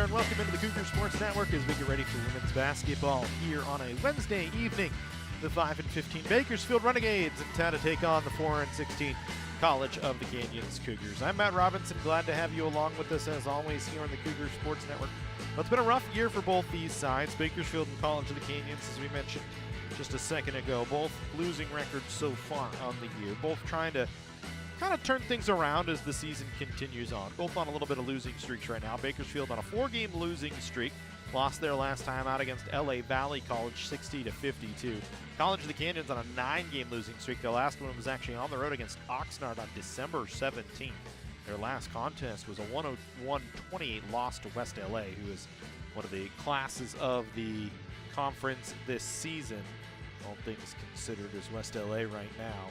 there, and welcome into the Cougar Sports Network as we get ready for women's basketball here on a Wednesday evening. The 5-15 Bakersfield Renegades in town to take on the 4-16 College of the Canyons Cougars. I'm Matt Robinson, glad to have you along with us as always here on the Cougar Sports Network. Well, it's been a rough year for both these sides, Bakersfield and College of the Canyons, as we mentioned just a second ago. Both losing records so far on the year, both trying to kind of turn things around as the season continues on. Both on a little bit of losing streaks right now. Bakersfield on a 4-game losing streak. Lost their last time out against LA Valley College 60-52. College of the Canyons on a 9-game losing streak. Their last one was actually on the road against Oxnard on December 17th. Their last contest was a 101-28 loss to West LA, who is one of the classes of the conference this season. All things considered as West LA right now.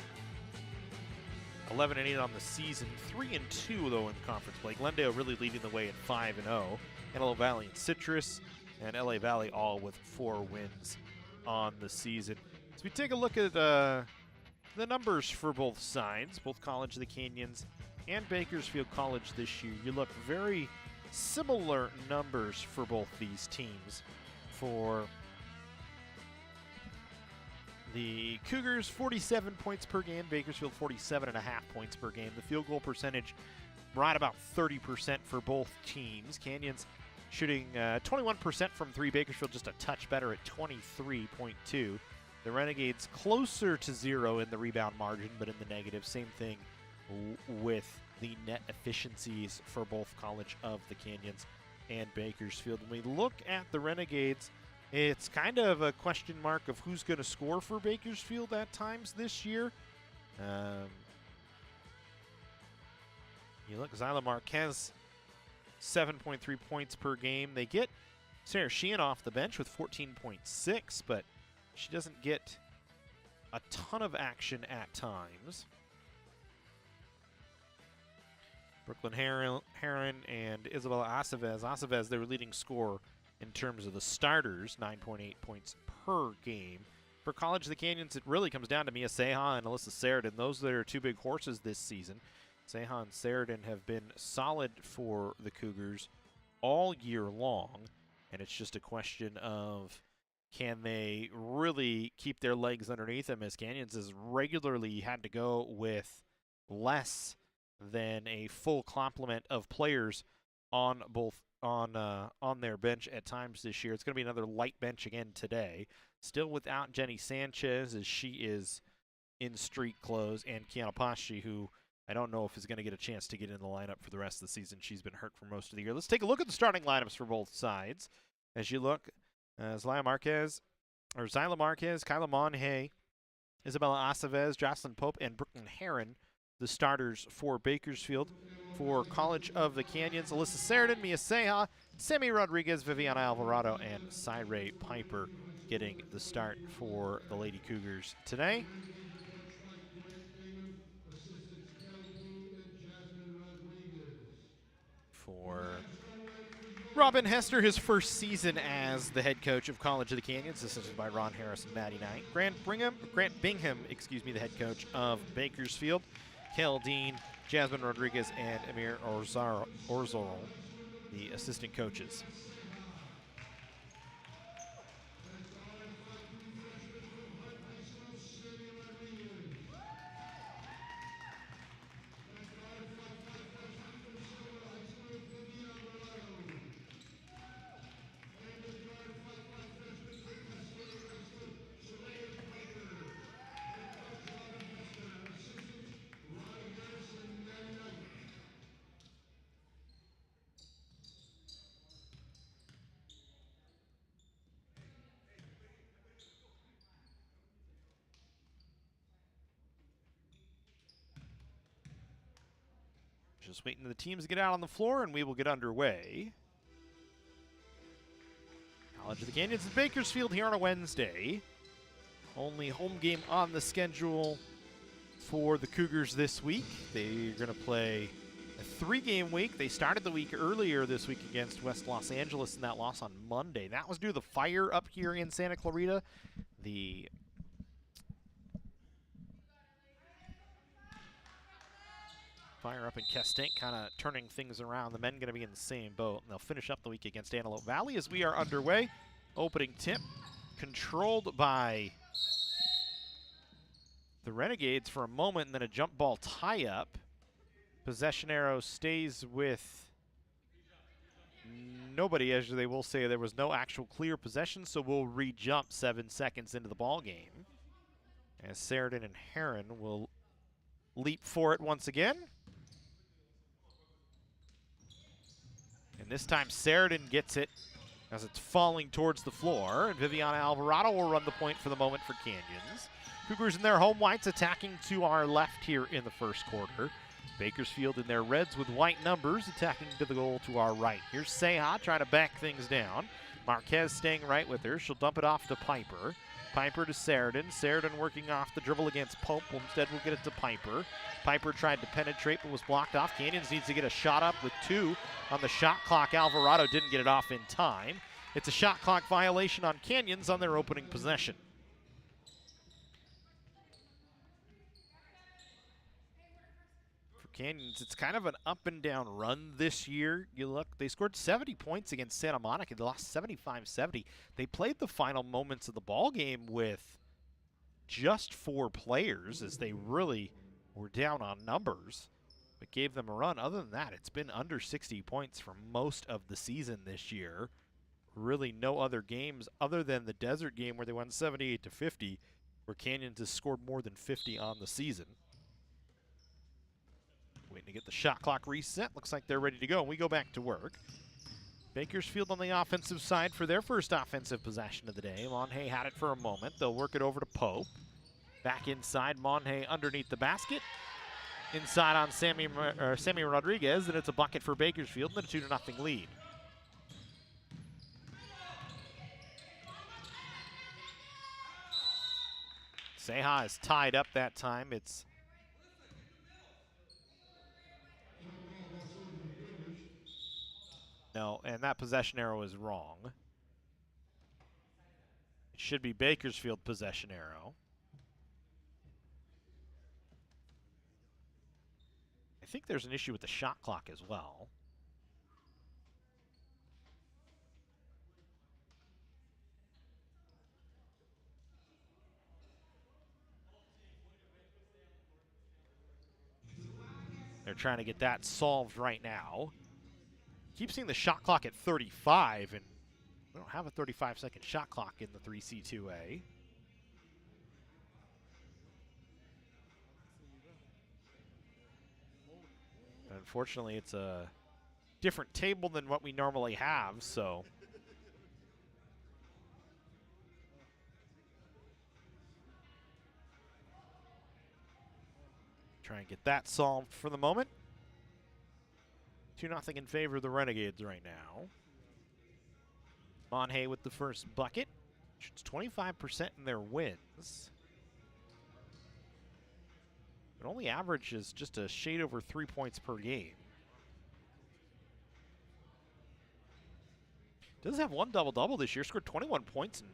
11-8 on the season, 3-2 though in conference play. Glendale really leading the way at 5-0. Antelope Valley and Citrus, and LA Valley all with 4 wins on the season. As we take a look at the numbers for both sides, both College of the Canyons and Bakersfield College this year, you look very similar numbers for both these teams. For the Cougars, 47 points per game. Bakersfield, 47.5 points per game. The field goal percentage, right about 30% for both teams. Canyons shooting 21% from 3. Bakersfield just a touch better at 23.2. The Renegades closer to 0 in the rebound margin, but in the negative. Same thing with the net efficiencies for both College of the Canyons and Bakersfield. When we look at the Renegades, it's kind of a question mark of who's going to score for Bakersfield at times this year. You look, Zyla Marquez, 7.3 points per game. They get Sarah Sheehan off the bench with 14.6, but she doesn't get a ton of action at times. Brooklyn Heron and Isabella Aceves. Aceves, their leading scorer in terms of the starters, 9.8 points per game. For College of the Canyons, it really comes down to Mia Seha and Alyssa Sheridan. Those are their 2 big horses this season. Seha and Sheridan have been solid for the Cougars all year long, and it's just a question of can they really keep their legs underneath them, as Canyons has regularly had to go with less than a full complement of players on their bench at times this year. It's going to be another light bench again today. Still without Jenny Sanchez, as she is in street clothes, and Kiana Pashi, who I don't know if is going to get a chance to get in the lineup for the rest of the season. She's been hurt for most of the year. Let's take a look at the starting lineups for both sides. As you look, Zyla Marquez, Kyla Monhay, Isabella Aceves, Jocelyn Pope, and Brooklyn Heron, the starters for Bakersfield. For College of the Canyons, Alyssa Sheridan, Mia Seha, Sammy Rodriguez, Viviana Alvarado, and Cyree Piper getting the start for the Lady Cougars today. For Robin Hester, his first season as the head coach of College of the Canyons, assisted by Ron Harris and Maddie Knight. Grant Bingham, the head coach of Bakersfield. Kel Dean, Jasmine Rodriguez, and Amir Orzorol, the assistant coaches. Just waiting for the teams to get out on the floor, and we will get underway. College of the Canyons and Bakersfield here on a Wednesday. Only home game on the schedule for the Cougars this week. They're going to play a 3-game week. They started the week earlier this week against West Los Angeles in that loss on Monday. That was due to the fire up here in Santa Clarita. The Fire up in Kestank, kind of turning things around. The men going to be in the same boat, and they'll finish up the week against Antelope Valley as we are underway. Opening tip, controlled by the Renegades for a moment, and then a jump ball tie-up. Possession arrow stays with nobody, as they will say there was no actual clear possession, so we'll re-jump 7 seconds into the ball game. As Sheridan and Heron will leap for it once again. And this time Sheridan gets it as it's falling towards the floor, and Viviana Alvarado will run the point for the moment for Canyons. Cougars in their home whites attacking to our left here in the first quarter. Bakersfield in their reds with white numbers attacking to the goal to our right. Here's Seha trying to back things down. Marquez staying right with her. She'll dump it off to Piper. Piper to Sheridan. Sheridan working off the dribble against Pope. Instead we'll get it to Piper. Piper tried to penetrate but was blocked off. Canyons needs to get a shot up with 2 on the shot clock. Alvarado didn't get it off in time. It's a shot clock violation on Canyons on their opening possession. Canyons, it's kind of an up and down run this year. You look, they scored 70 points against Santa Monica. They lost 75-70. They played the final moments of the ball game with just 4 players as they really were down on numbers, but gave them a run. Other than that, it's been under 60 points for most of the season this year. Really no other games other than the Desert game where they won 78-50, where Canyons has scored more than 50 on the season. Waiting to get the shot clock reset. Looks like they're ready to go, and we go back to work. Bakersfield on the offensive side for their first offensive possession of the day. Monhay had it for a moment. They'll work it over to Pope. Back inside, Monhay underneath the basket. Inside on Sammy Rodriguez, and it's a bucket for Bakersfield, and a 2-0 lead. Seha is tied up that time. It's no, and that possession arrow is wrong. It should be Bakersfield possession arrow. I think there's an issue with the shot clock as well. They're trying to get that solved right now. Keep seeing the shot clock at 35, and we don't have a 35-second shot clock in the 3C2A. Unfortunately, it's a different table than what we normally have, so. Try and get that solved for the moment. 2-0 in favor of the Renegades right now. Monhay with the first bucket. Shoots 25% in their wins. But only averages just a shade over 3 points per game. Does have one double-double this year. Scored 21 points and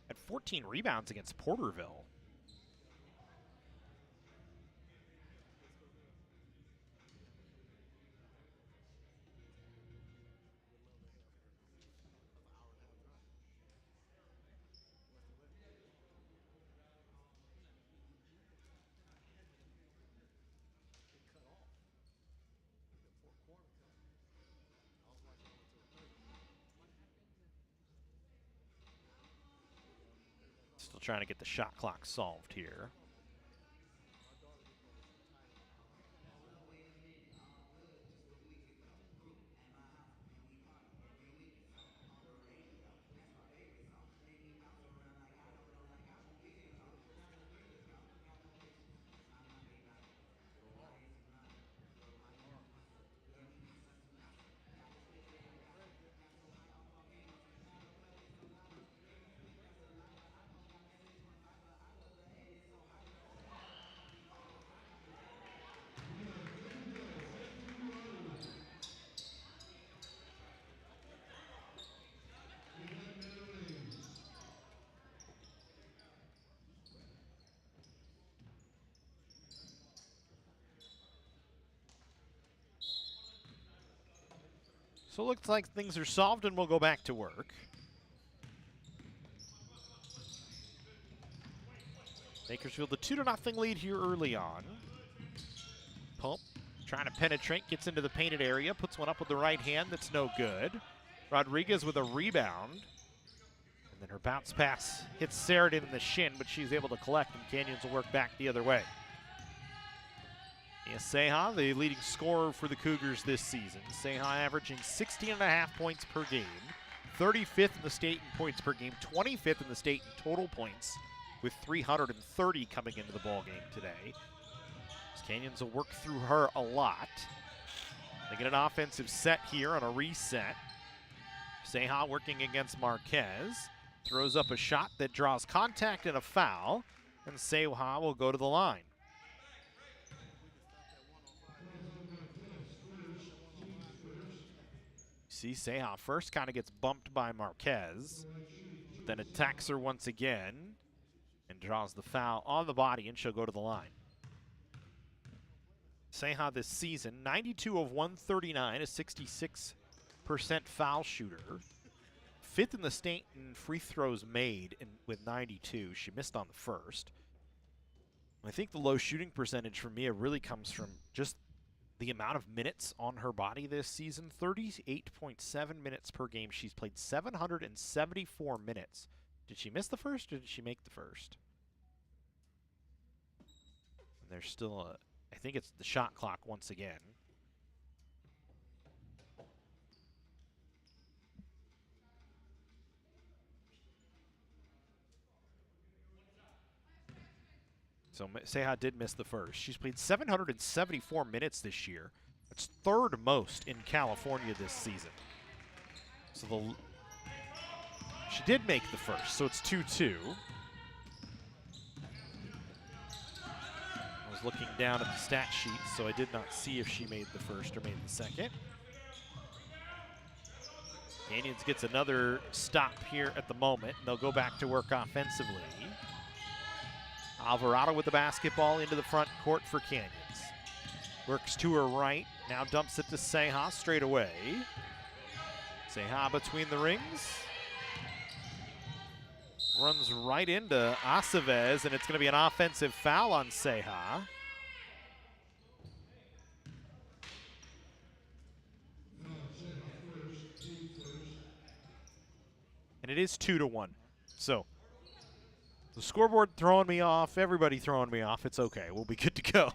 had 14 rebounds against Porterville. Still trying to get the shot clock solved here. So it looks like things are solved and we'll go back to work. Bakersfield, the 2-0 lead here early on. Pope trying to penetrate, gets into the painted area, puts one up with the right hand, that's no good. Rodriguez with a rebound. And then her bounce pass hits Sheridan in the shin, but she's able to collect, and Canyons will work back the other way. Seha, the leading scorer for the Cougars this season. Seha averaging 16.5 points per game, 35th in the state in points per game, 25th in the state in total points, with 330 coming into the ball game today. Canyons will work through her a lot. They get an offensive set here on a reset. Seha working against Marquez. Throws up a shot that draws contact and a foul, and Seha will go to the line. See, Seha first kind of gets bumped by Marquez, then attacks her once again and draws the foul on the body, and she'll go to the line. Seha this season, 92 of 139, a 66% foul shooter. 5th in the state in free throws made with 92. She missed on the first. I think the low shooting percentage for Mia really comes from just the amount of minutes on her body this season. 38.7 minutes per game. She's played 774 minutes. Did she miss the first or did she make the first? And there's still a, I think it's the shot clock once again. So Seha did miss the first. She's played 774 minutes this year. That's third most in California this season. So she did make the first, so it's 2-2. I was looking down at the stat sheet, so I did not see if she made the first or made the second. Canyons gets another stop here at the moment, and they'll go back to work offensively. Alvarado with the basketball into the front court for Canyons. Works to her right, now dumps it to Seha straight away. Seha between the rings. Runs right into Aceves, and it's going to be an offensive foul on Seha. And it is 2-1. So the scoreboard throwing me off, everybody throwing me off. It's okay, we'll be good to go.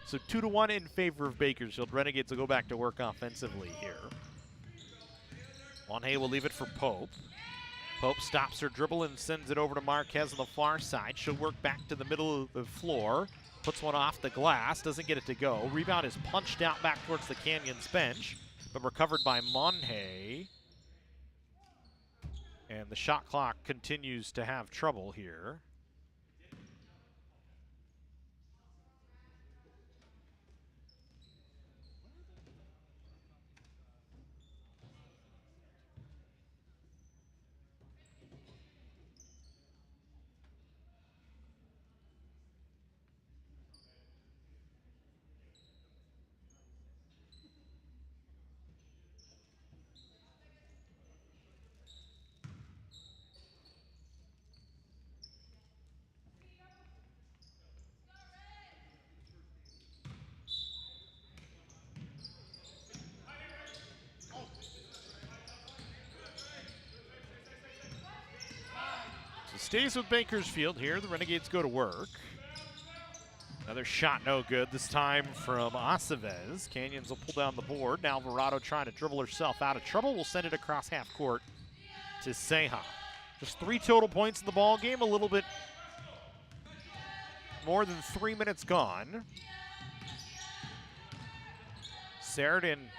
So 2-1 in favor of Bakersfield. Renegades will go back to work offensively here. Lonhay will leave it for Pope. Pope stops her dribble and sends it over to Marquez on the far side. She'll work back to the middle of the floor. Puts one off the glass, doesn't get it to go. Rebound is punched out back towards the Canyons bench, but recovered by Monhay. And the shot clock continues to have trouble here. Stays with Bakersfield here. The Renegades go to work. Another shot no good, this time from Aceves. Canyons will pull down the board. Now Alvarado trying to dribble herself out of trouble. Will send it across half court to Seha. Just 3 total points in the ball game. A little bit more than 3 minutes gone. Sheridan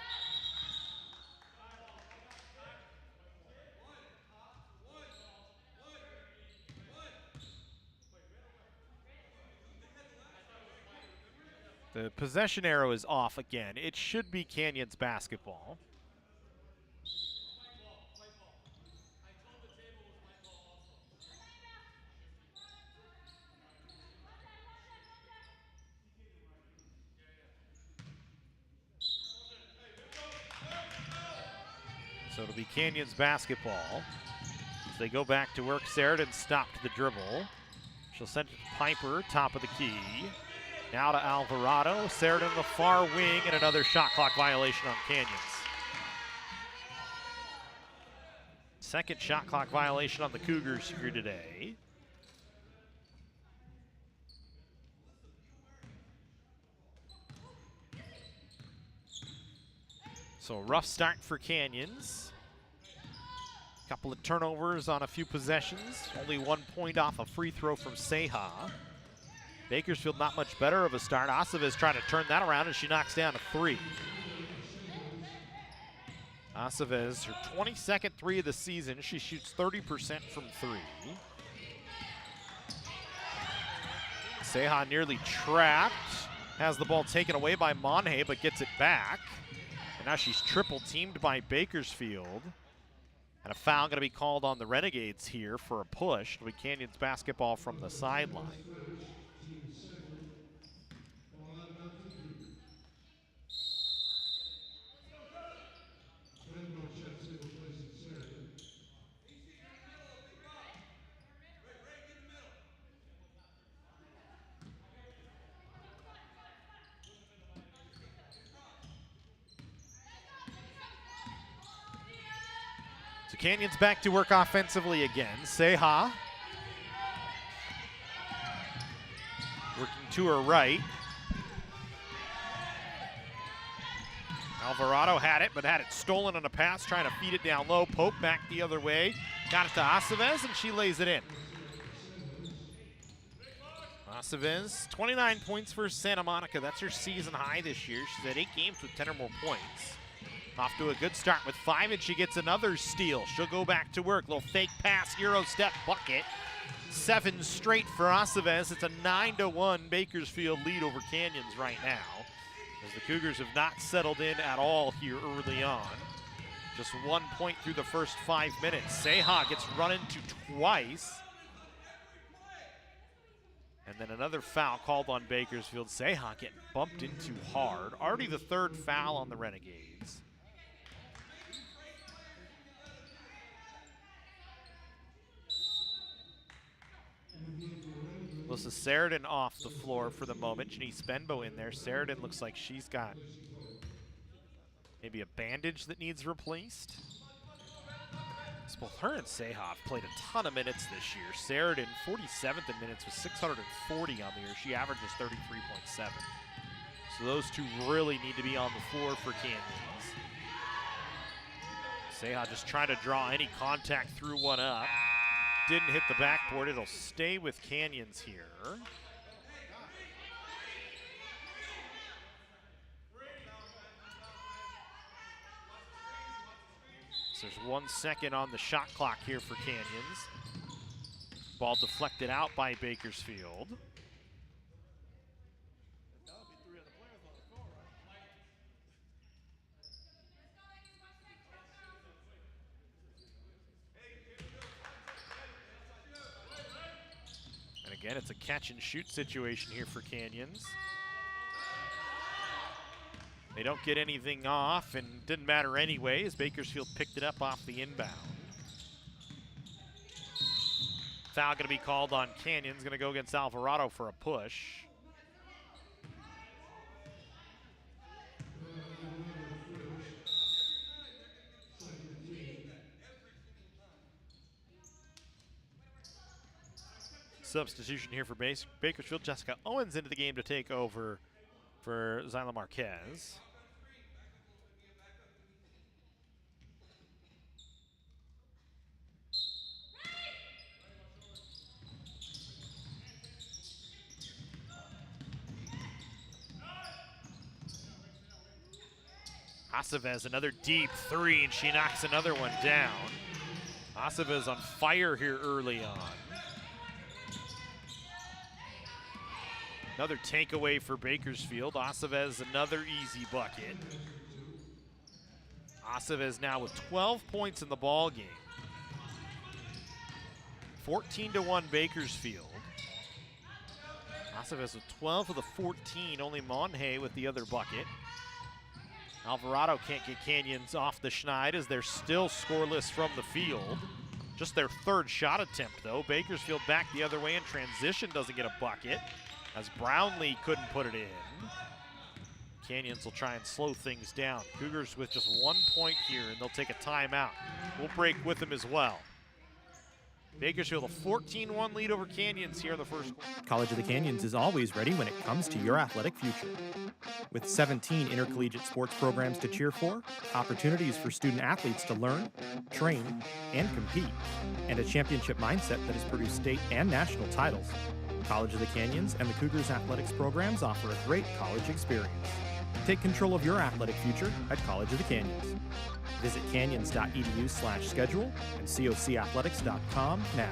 the possession arrow is off again. It should be Canyons basketball. So it'll be Canyons basketball. As they go back to work, Sheridan stopped the dribble. She'll send it to Piper, top of the key. Now to Alvarado. Sheridan the far wing, and another shot clock violation on Canyons. Second shot clock violation on the Cougars here today. So a rough start for Canyons. Couple of turnovers on a few possessions. Only 1 point off a free throw from Seha. Bakersfield not much better of a start. Aceves trying to turn that around, and she knocks down a three. Aceves, her 22nd three of the season. She shoots 30% from three. Seha nearly trapped. Has the ball taken away by Monhe, but gets it back. And now she's triple teamed by Bakersfield. And a foul going to be called on the Renegades here for a push. It'll be Canyons basketball from the sideline. So Canyons back to work offensively again. Seha working to her right. Alvarado had it, but had it stolen on a pass, trying to feed it down low. Pope back the other way. Got it to Aceves, and she lays it in. Aceves, 29 points for Santa Monica. That's her season high this year. She's had 8 games with 10 or more points. Off to a good start with 5, and she gets another steal. She'll go back to work. Little fake pass, Euro step bucket. 7 straight for Aceves. It's a 9-1 Bakersfield lead over Canyons right now, as the Cougars have not settled in at all here early on. Just 1 point through the first 5 minutes. Seha gets run into twice. And then another foul called on Bakersfield. Seha getting bumped into hard. Already the 3rd foul on the Renegades. Melissa Sheridan off the floor for the moment. Janice Benbow in there. Sheridan looks like she's got maybe a bandage that needs replaced. So both her and Seha have played a ton of minutes this year. Sheridan, 47th in minutes with 640 on the year. She averages 33.7. So those two really need to be on the floor for Canyons. Seha just trying to draw any contact, threw one up. Didn't hit the backboard. It'll stay with Canyons here. So there's 1 second on the shot clock here for Canyons. Ball deflected out by Bakersfield. Again, it's a catch and shoot situation here for Canyons. They don't get anything off, and didn't matter anyway as Bakersfield picked it up off the inbound. Foul going to be called on Canyons, going to go against Alvarado for a push. Substitution here for Bakersfield. Jessica Owens into the game to take over for Zyla Marquez. Aceves, another deep 3, and she knocks another one down. Aceves on fire here early on. Another takeaway for Bakersfield. Aceves, another easy bucket. Aceves now with 12 points in the ball game. 14-1 Bakersfield. Aceves with 12 of the 14, only Monhe with the other bucket. Alvarado can't get Canyons off the schneid as they're still scoreless from the field. Just their third shot attempt, though. Bakersfield back the other way in transition, doesn't get a bucket, as Brownlee couldn't put it in. Canyons will try and slow things down. Cougars with just 1 point here, and they'll take a timeout. We'll break with them as well. Bakersfield a 14-1 lead over Canyons here in the first quarter. College of the Canyons is always ready when it comes to your athletic future. With 17 intercollegiate sports programs to cheer for, opportunities for student athletes to learn, train, and compete, and a championship mindset that has produced state and national titles, College of the Canyons and the Cougars athletics programs offer a great college experience. Take control of your athletic future at College of the Canyons. Visit canyons.edu/schedule and cocathletics.com now.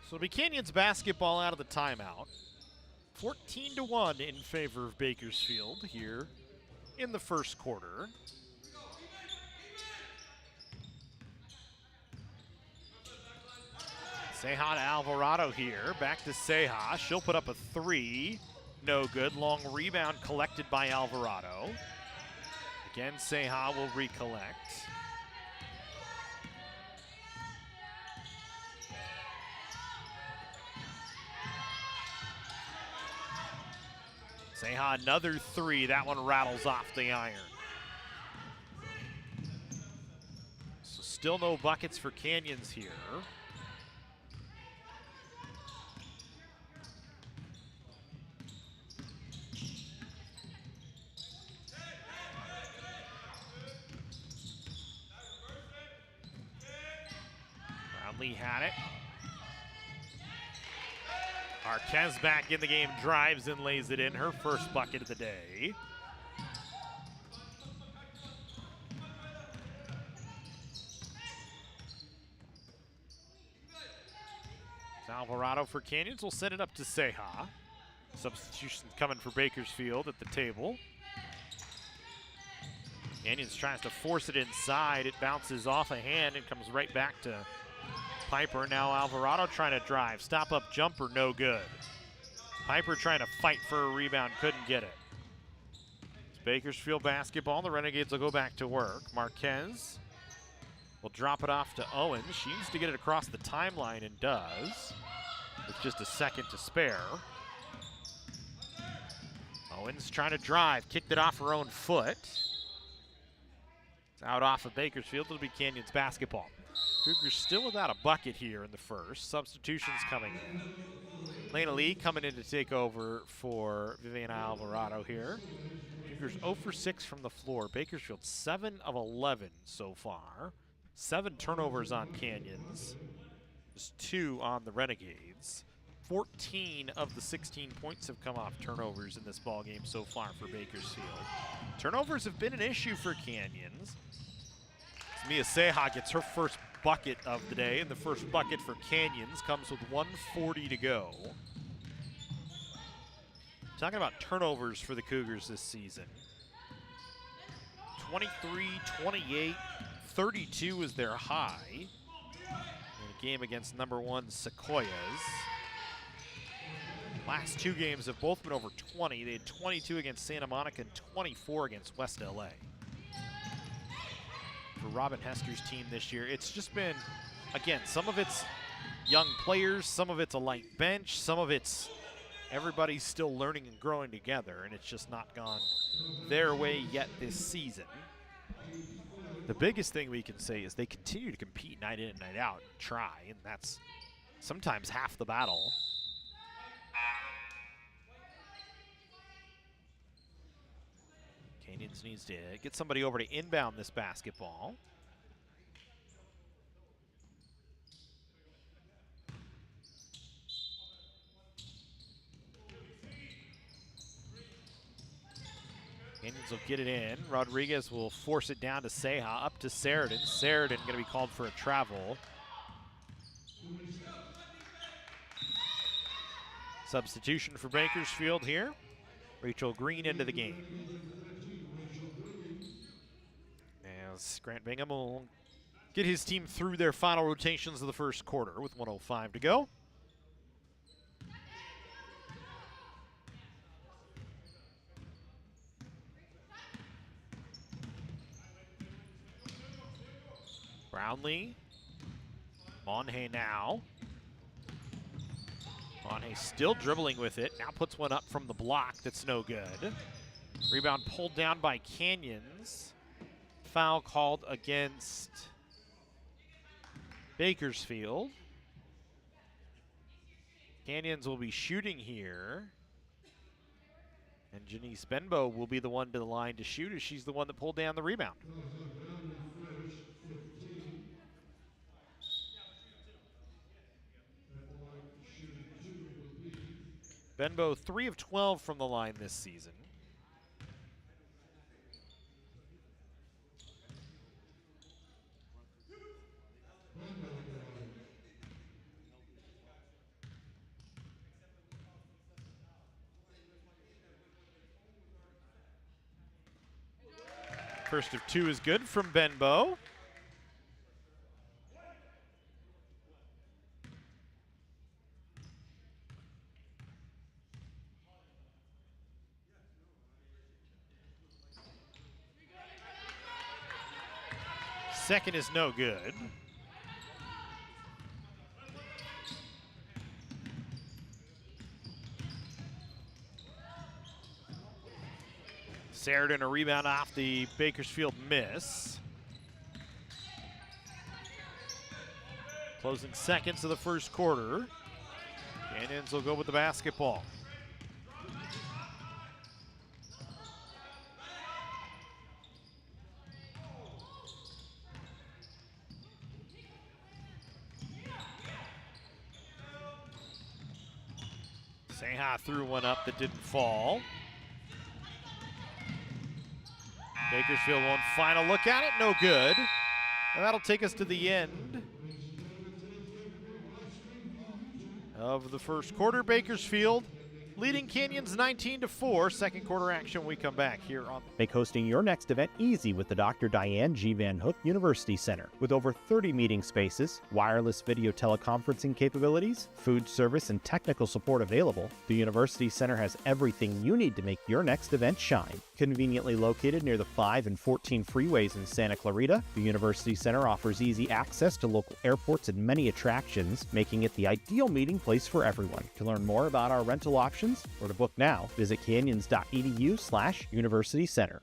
So it'll be Canyons basketball out of the timeout. 14-1 in favor of Bakersfield here in the first quarter. Ceja to Alvarado here. Back to Ceja. She'll put up a three. No good. Long rebound collected by Alvarado. Again, Ceja will recollect. Ceja another three. That one rattles off the iron. So still no buckets for Canyons here. Brownlee had it. Marquez back in the game, drives and lays it in, her first bucket of the day. Alvarado for Canyons will send it up to Ceja. Substitution coming for Bakersfield at the table. Canyons tries to force it inside. It bounces off a hand and comes right back to Piper. Now Alvarado trying to drive. Stop up jumper, no good. Piper trying to fight for a rebound, couldn't get it. It's Bakersfield basketball. The Renegades will go back to work. Marquez will drop it off to Owens. She needs to get it across the timeline and does, with just a second to spare. Owens trying to drive, kicked it off her own foot. It's out off of Bakersfield. It'll be Canyons basketball. Cougars still without a bucket here in the first. Substitutions coming in. Lena Lee coming in to take over for Viviana Alvarado here. Cougars 0 for 6 from the floor. Bakersfield 7 of 11 so far. 7 turnovers on Canyons. Just 2 on the Renegades. 14 of the 16 points have come off turnovers in this ball game so far for Bakersfield. Turnovers have been an issue for Canyons. Mia Ceja gets her first bucket of the day, and the first bucket for Canyons comes with 1:40 to go. Talking about turnovers for the Cougars this season. 23, 28, 32 is their high in a game against number 1 Sequoias. Last 2 games have both been over 20. They had 22 against Santa Monica and 24 against West LA. For Robin Hester's team this year, it's just been, again, some of it's young players, some of it's a light bench, some of it's everybody's still learning and growing together, and it's just not gone their way yet this season. The biggest thing we can say is they continue to compete night in and night out and try, and that's sometimes half the battle. Canyons needs to get somebody over to inbound this basketball. Canyons will get it in. Rodriguez will force it down to Ceja, up to Sheridan. Sheridan going to be called for a travel. Substitution for Bakersfield here. Rachel Green into the game. As Grant Bingham will get his team through their final rotations of the first quarter with 1:05 to go. Brownlee. Monhay now. Monhay still dribbling with it. Now puts one up from the block that's no good. Rebound pulled down by Canyons. Foul called against Bakersfield. Canyons will be shooting here. And Janice Benbow will be the one to the line to shoot as she's the one that pulled down the rebound. Benbow 3 of 12 from the line this season. First of 2 is good from Benbow. Second is no good. Sheridan a rebound off the Bakersfield miss. Closing seconds of the first quarter. Canyons will go with the basketball. Seha threw one up that didn't fall. Bakersfield one final look at it, no good. And that'll take us to the end of the first quarter. Bakersfield leading Canyons 19-4. Second quarter action when we come back here on. Make hosting your next event easy with the Dr. Diane G. Van Hook University Center. With over 30 meeting spaces, wireless video teleconferencing capabilities, food service, and technical support available, the University Center has everything you need to make your next event shine. Conveniently located near the 5 and 14 freeways in Santa Clarita, the University Center offers easy access to local airports and many attractions, making it the ideal meeting place for everyone. To learn more about our rental options or to book now, visit canyons.edu/University Center.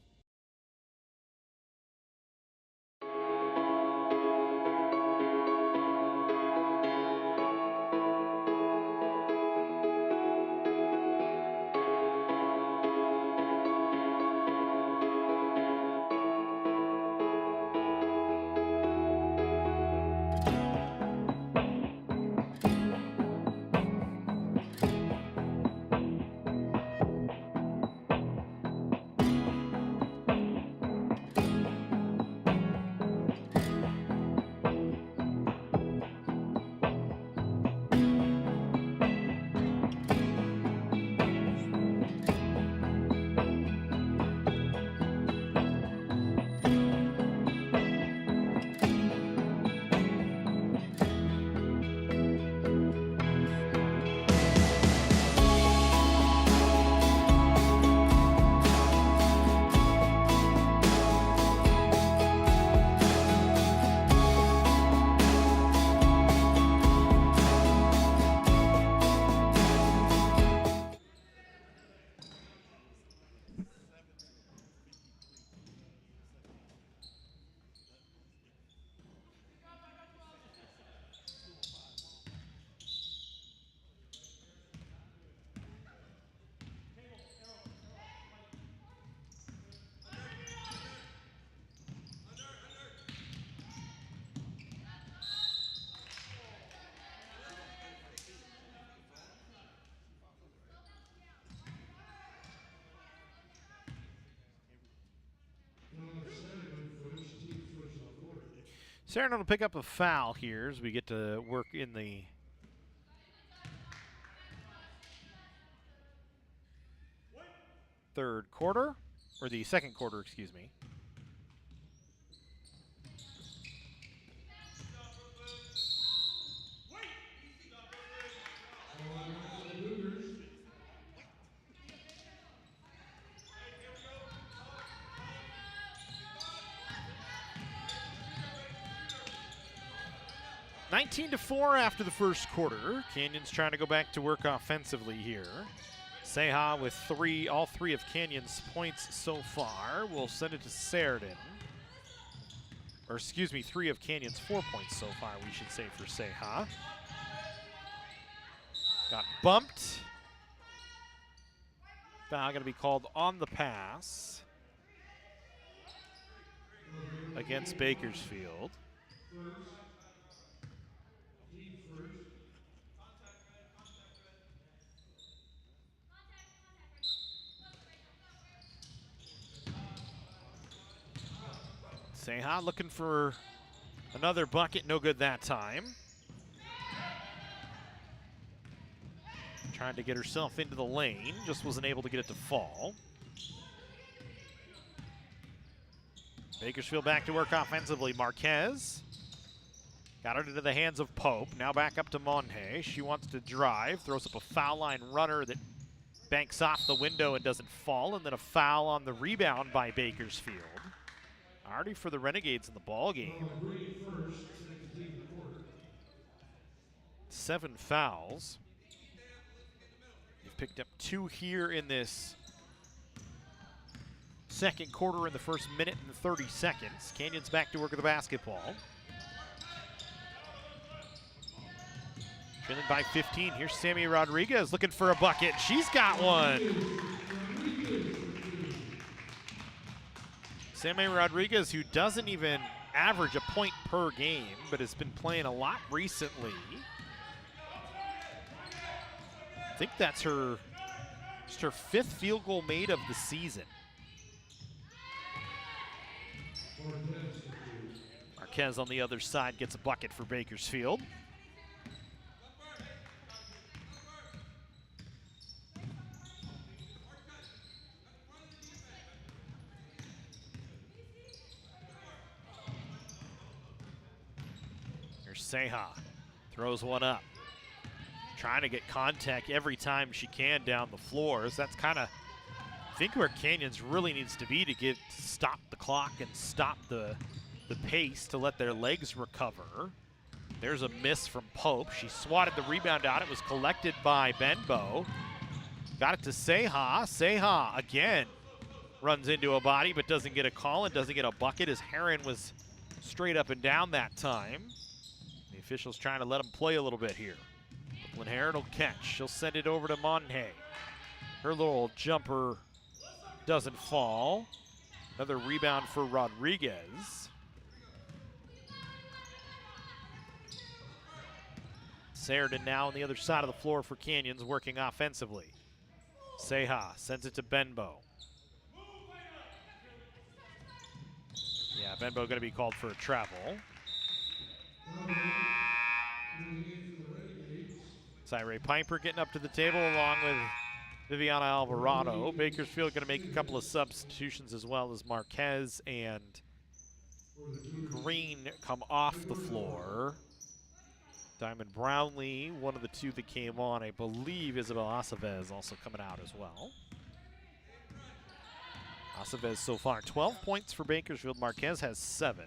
Sheridan will pick up a foul here as we get to work in the third quarter, or the second quarter, excuse me. (19-4) after the first quarter. Canyon's trying to go back to work offensively here. Seha with all three of Canyon's points so far. We'll send it to Sheridan. Or excuse me, 3 of Canyon's 4 points so far, we should say, for Seha. Got bumped. Foul going to be called on the pass against Bakersfield. Seha looking for another bucket, no good that time. Trying to get herself into the lane, just wasn't able to get it to fall. Bakersfield back to work offensively. Marquez got it into the hands of Pope. Now back up to Monhe. She wants to drive, throws up a foul line runner that banks off the window and doesn't fall, and then a foul on the rebound by Bakersfield. Already for the Renegades in the ball game. 7 fouls. They've picked up 2 here in this second quarter in the first minute and 30 seconds. Canyon's back to work with the basketball. Trailing by 15. Here's Sammy Rodriguez looking for a bucket. She's got one. Sammy Rodriguez, who doesn't even average a point per game, but has been playing a lot recently. I think that's just her 5th field goal made of the season. Marquez on the other side gets a bucket for Bakersfield. Seha throws one up. Trying to get contact every time she can down the floors. That's kind of, I think, where Canyons really needs to be to stop the clock and stop the pace to let their legs recover. There's a miss from Pope. She swatted the rebound out. It was collected by Benbow. Got it to Seha. Seha again runs into a body but doesn't get a call and doesn't get a bucket as Heron was straight up and down that time. The officials trying to let him play a little bit here. Brooklyn Heron will catch. She'll send it over to Monhe. Her little jumper doesn't fall. Another rebound for Rodriguez. Sheridan now on the other side of the floor for Canyons, working offensively. Seha sends it to Benbow. Yeah, Benbow going to be called for a travel. Cyree Piper getting up to the table along with Viviana Alvarado. Bakersfield going to make a couple of substitutions as well as Marquez and Green come off the floor. Diamond Brownlee, one of the 2 that came on. I believe Isabel Aceves also coming out as well. Aceves so far 12 points for Bakersfield. Marquez has 7.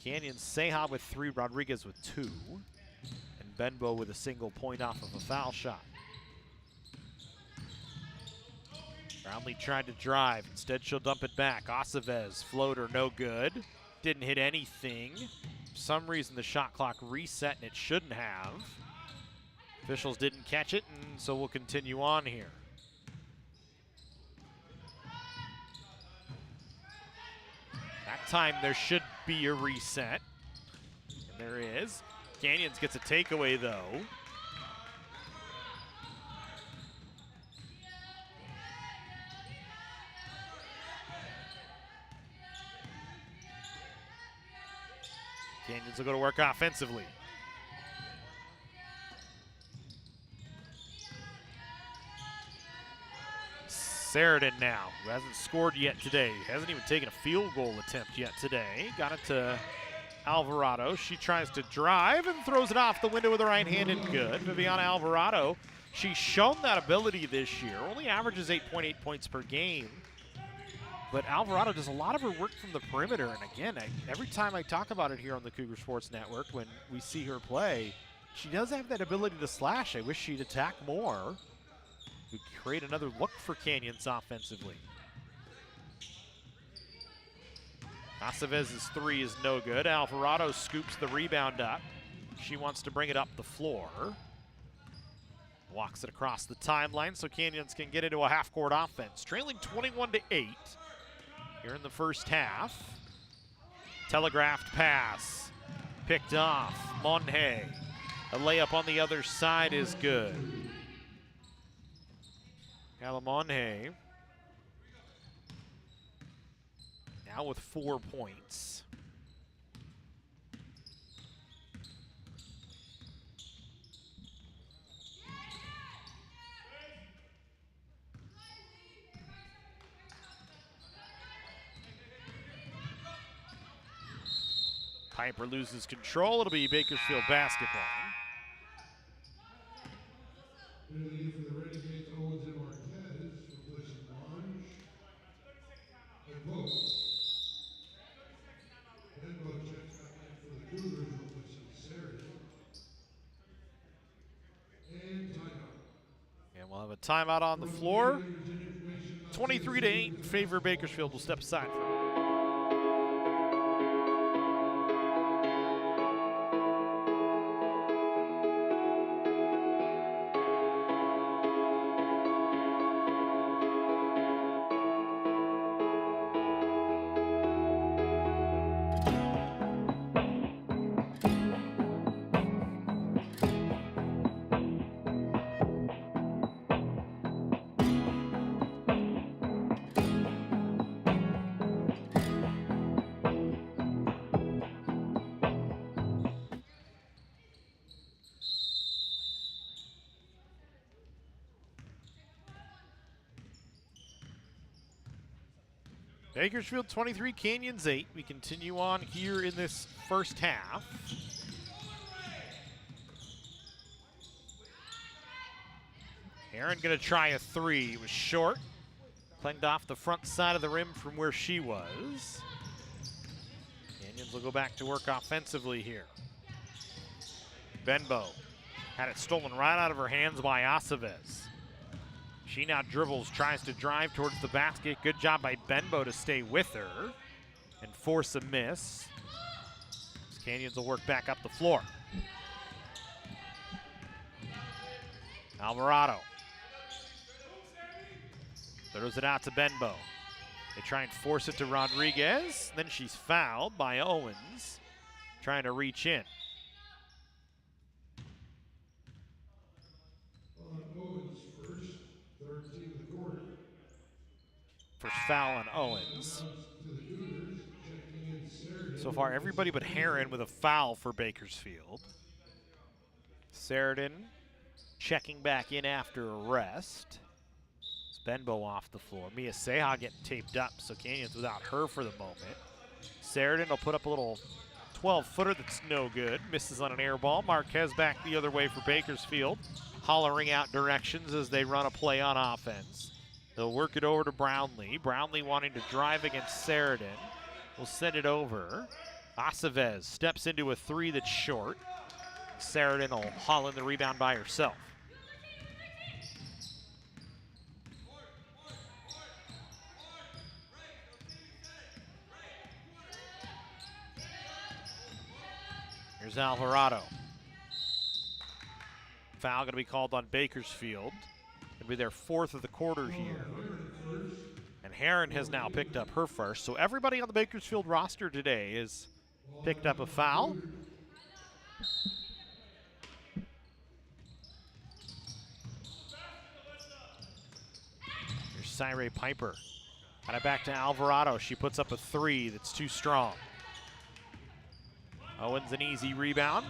Canyon Seha with 3, Rodriguez with 2. And Benbow with a single point off of a foul shot. Brownlee tried to drive. Instead, she'll dump it back. Aceves, floater, no good. Didn't hit anything. For some reason, the shot clock reset, and it shouldn't have. Officials didn't catch it, and so we'll continue on here. That time, there should be a reset. And there is. Canyons gets a takeaway, though. Canyons will go to work offensively. Sheridan now, who hasn't scored yet today. Hasn't even taken a field goal attempt yet today. Got it to Alvarado. She tries to drive and throws it off the window with the right hand and good. Viviana Alvarado, she's shown that ability this year. Only averages 8.8 points per game. But Alvarado does a lot of her work from the perimeter. And again, every time I talk about it here on the Cougar Sports Network, when we see her play, she does have that ability to slash. I wish she'd attack more. Would create another look for Canyons offensively. Acevez's three is no good. Alvarado scoops the rebound up. She wants to bring it up the floor. Walks it across the timeline so Canyons can get into a half-court offense. Trailing 21-8 here in the first half. Telegraphed pass. Picked off. Monhe. A layup on the other side is good. Monhe now with 4 points. Piper loses control. It'll be Bakersfield basketball. And we'll have a timeout on the floor. 23-8 in favor of Bakersfield. Will step aside for Bakersfield 23, Canyons 8. We continue on here in this first half. Aaron gonna try a three. It was short. Clanged off the front side of the rim from where she was. Canyons will go back to work offensively here. Benbow had it stolen right out of her hands by Acevez. She now dribbles, tries to drive towards the basket. Good job by Benbow to stay with her and force a miss. Canyons will work back up the floor. Alvarado throws it out to Benbow. They try and force it to Rodriguez. Then she's fouled by Owens, trying to reach in. First foul on Owens. So far, everybody but Herron with a foul for Bakersfield. Sheridan checking back in after a rest. It's Benbow off the floor. Mia Seha getting taped up, so Canyons without her for the moment. Sheridan will put up a little 12-footer that's no good. Misses on an air ball. Marquez back the other way for Bakersfield, hollering out directions as they run a play on offense. They'll work it over to Brownlee. Brownlee wanting to drive against Sheridan. Will send it over. Acevez steps into a three that's short. Sheridan will haul in the rebound by herself. Here's Alvarado. Foul going to be called on Bakersfield. It'll be their fourth of the quarter here. And Herron has now picked up her first. So everybody on the Bakersfield roster today has picked up a foul. Here's Cyree Piper. Got it back to Alvarado. She puts up a three that's too strong. Owens an easy rebound.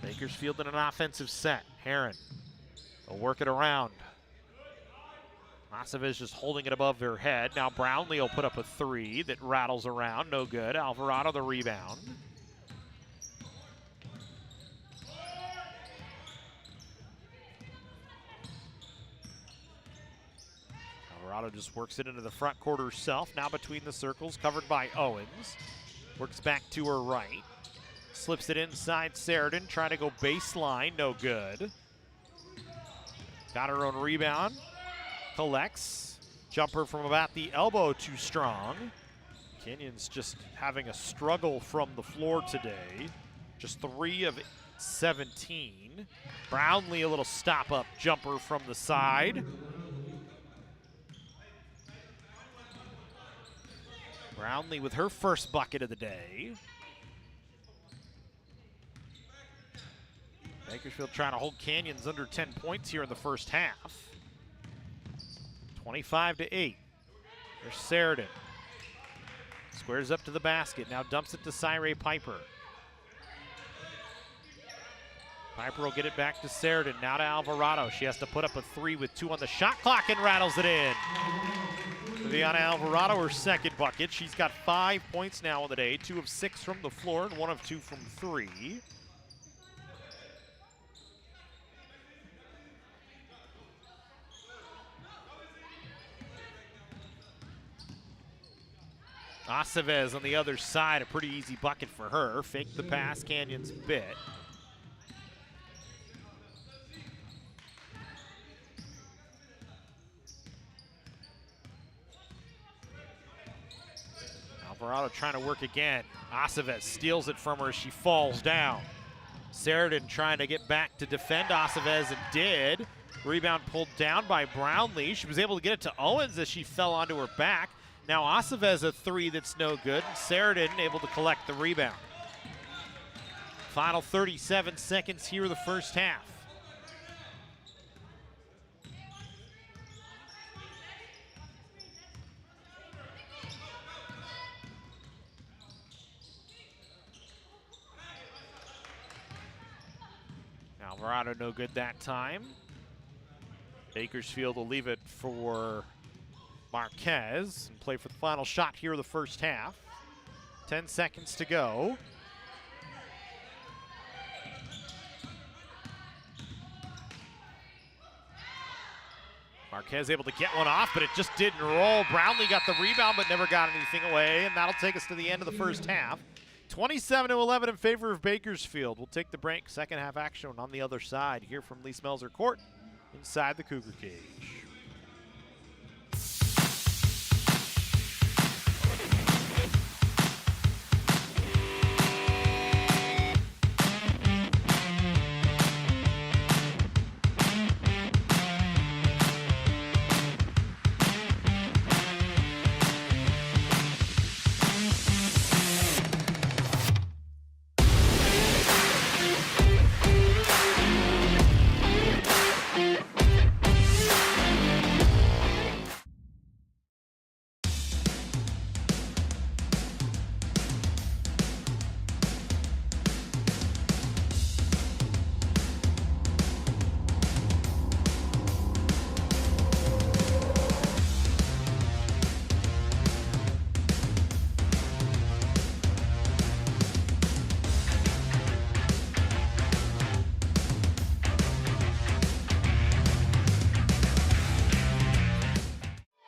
Bakersfield in an offensive set. Heron will work it around. Aceves just holding it above her head. Now Brownlee will put up a three that rattles around. No good. Alvarado the rebound. Alvarado just works it into the front court herself. Now between the circles, covered by Owens. Works back to her right. Slips it inside Sheridan, trying to go baseline. No good. Got her own rebound. Collects. Jumper from about the elbow, too strong. Canyons just having a struggle from the floor today. Just 3 of 17. Brownlee a little stop-up jumper from the side. Brownlee with her first bucket of the day. Bakersfield trying to hold Canyons under 10 points here in the first half. 25-8. There's Sheridan. Squares up to the basket. Now dumps it to Cyree Piper. Piper will get it back to Sheridan. Now to Alvarado. She has to put up a three with 2 on the shot clock and rattles it in. Viviana Alvarado, her second bucket. She's got 5 points now on the day. 2 of 6 from the floor and 1 of 2 from 3. Aceves on the other side, a pretty easy bucket for her. Fake the pass, Canyons bit. Alvarado trying to work again. Aceves steals it from her as she falls down. Sheridan trying to get back to defend Aceves and did. Rebound pulled down by Brownlee. She was able to get it to Owens as she fell onto her back. Now Aceves a three that's no good. Sheridan able to collect the rebound. Final 37 seconds here of the first half. Alvarado no good that time. Bakersfield will leave it for Marquez and play for the final shot here of the first half. 10 seconds to go. Marquez able to get one off, but it just didn't roll. Brownlee got the rebound, but never got anything away, and that'll take us to the end of the first half. 27-11 in favor of Bakersfield. We'll take the break. Second half action on the other side here from Lee Smelser Court inside the Cougar cage.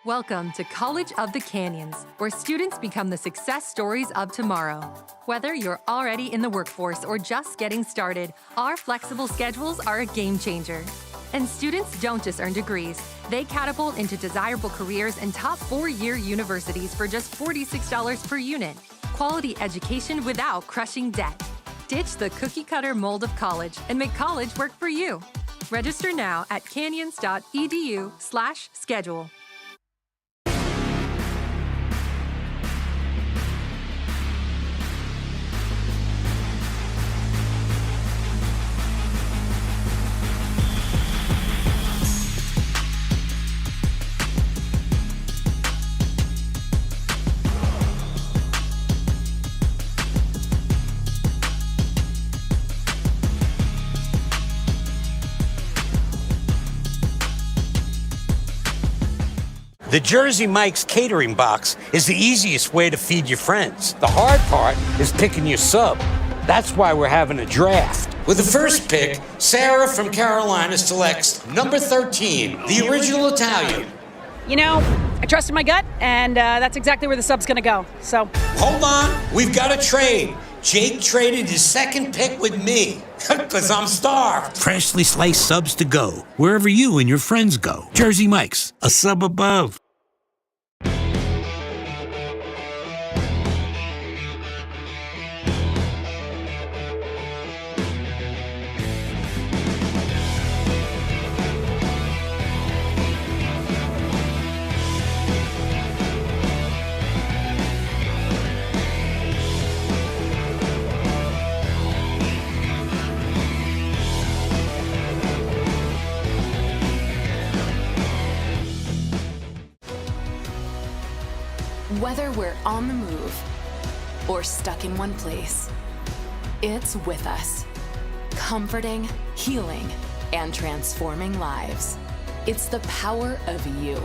Welcome to College of the Canyons, where students become the success stories of tomorrow. Whether you're already in the workforce or just getting started, our flexible schedules are a game changer. And students don't just earn degrees. They catapult into desirable careers in top 4-year universities for just $46 per unit. Quality education without crushing debt. Ditch the cookie-cutter mold of college and make college work for you. Register now at canyons.edu/schedule. The Jersey Mike's catering box is the easiest way to feed your friends. The hard part is picking your sub. That's why we're having a draft. With the first pick, Sarah from Carolina selects number 13, the original Italian. You know, I trusted my gut, and that's exactly where the sub's gonna go, so. Hold on, we've got a trade. Jake traded his second pick with me, because I'm starved. Freshly sliced subs to go, wherever you and your friends go. Jersey Mike's, a sub above. Whether we're on the move or stuck in one place, it's with us, comforting, healing, and transforming lives. It's the power of you.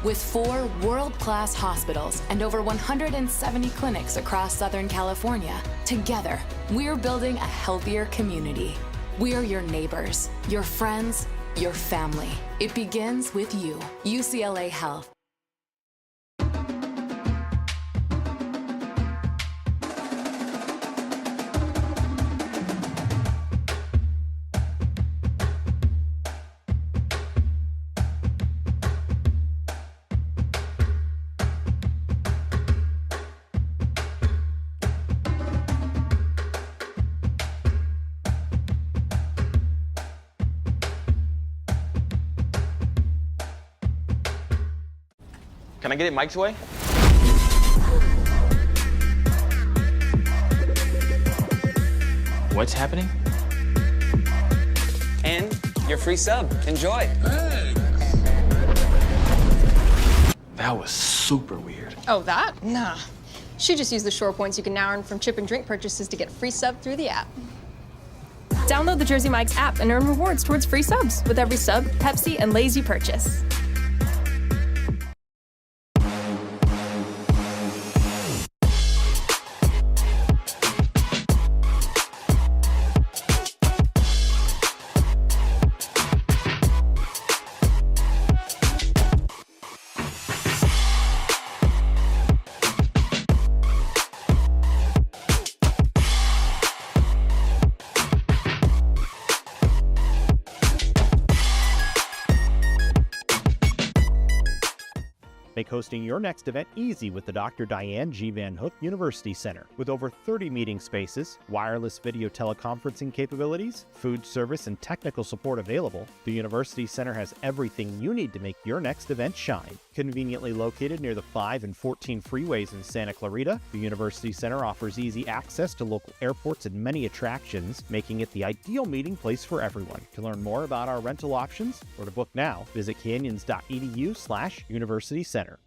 With 4 world-class hospitals and over 170 clinics across Southern California, together, we're building a healthier community. We're your neighbors, your friends, your family. It begins with you. UCLA Health. Can I get it Mike's way? What's happening? And your free sub. Enjoy. That was super weird. Oh, that? Nah. She just used the shore points you can now earn from chip and drink purchases to get free sub through the app. Download the Jersey Mike's app and earn rewards towards free subs with every sub, Pepsi, and Lay's you purchase. Make hosting your next event easy with the Dr. Diane G. Van Hook University Center. With over 30 meeting spaces, wireless video teleconferencing capabilities, food service, and technical support available, the University Center has everything you need to make your next event shine. Conveniently located near the 5 and 14 freeways in Santa Clarita, the University Center offers easy access to local airports and many attractions, making it the ideal meeting place for everyone. To learn more about our rental options or to book now, visit canyons.edu/University Center.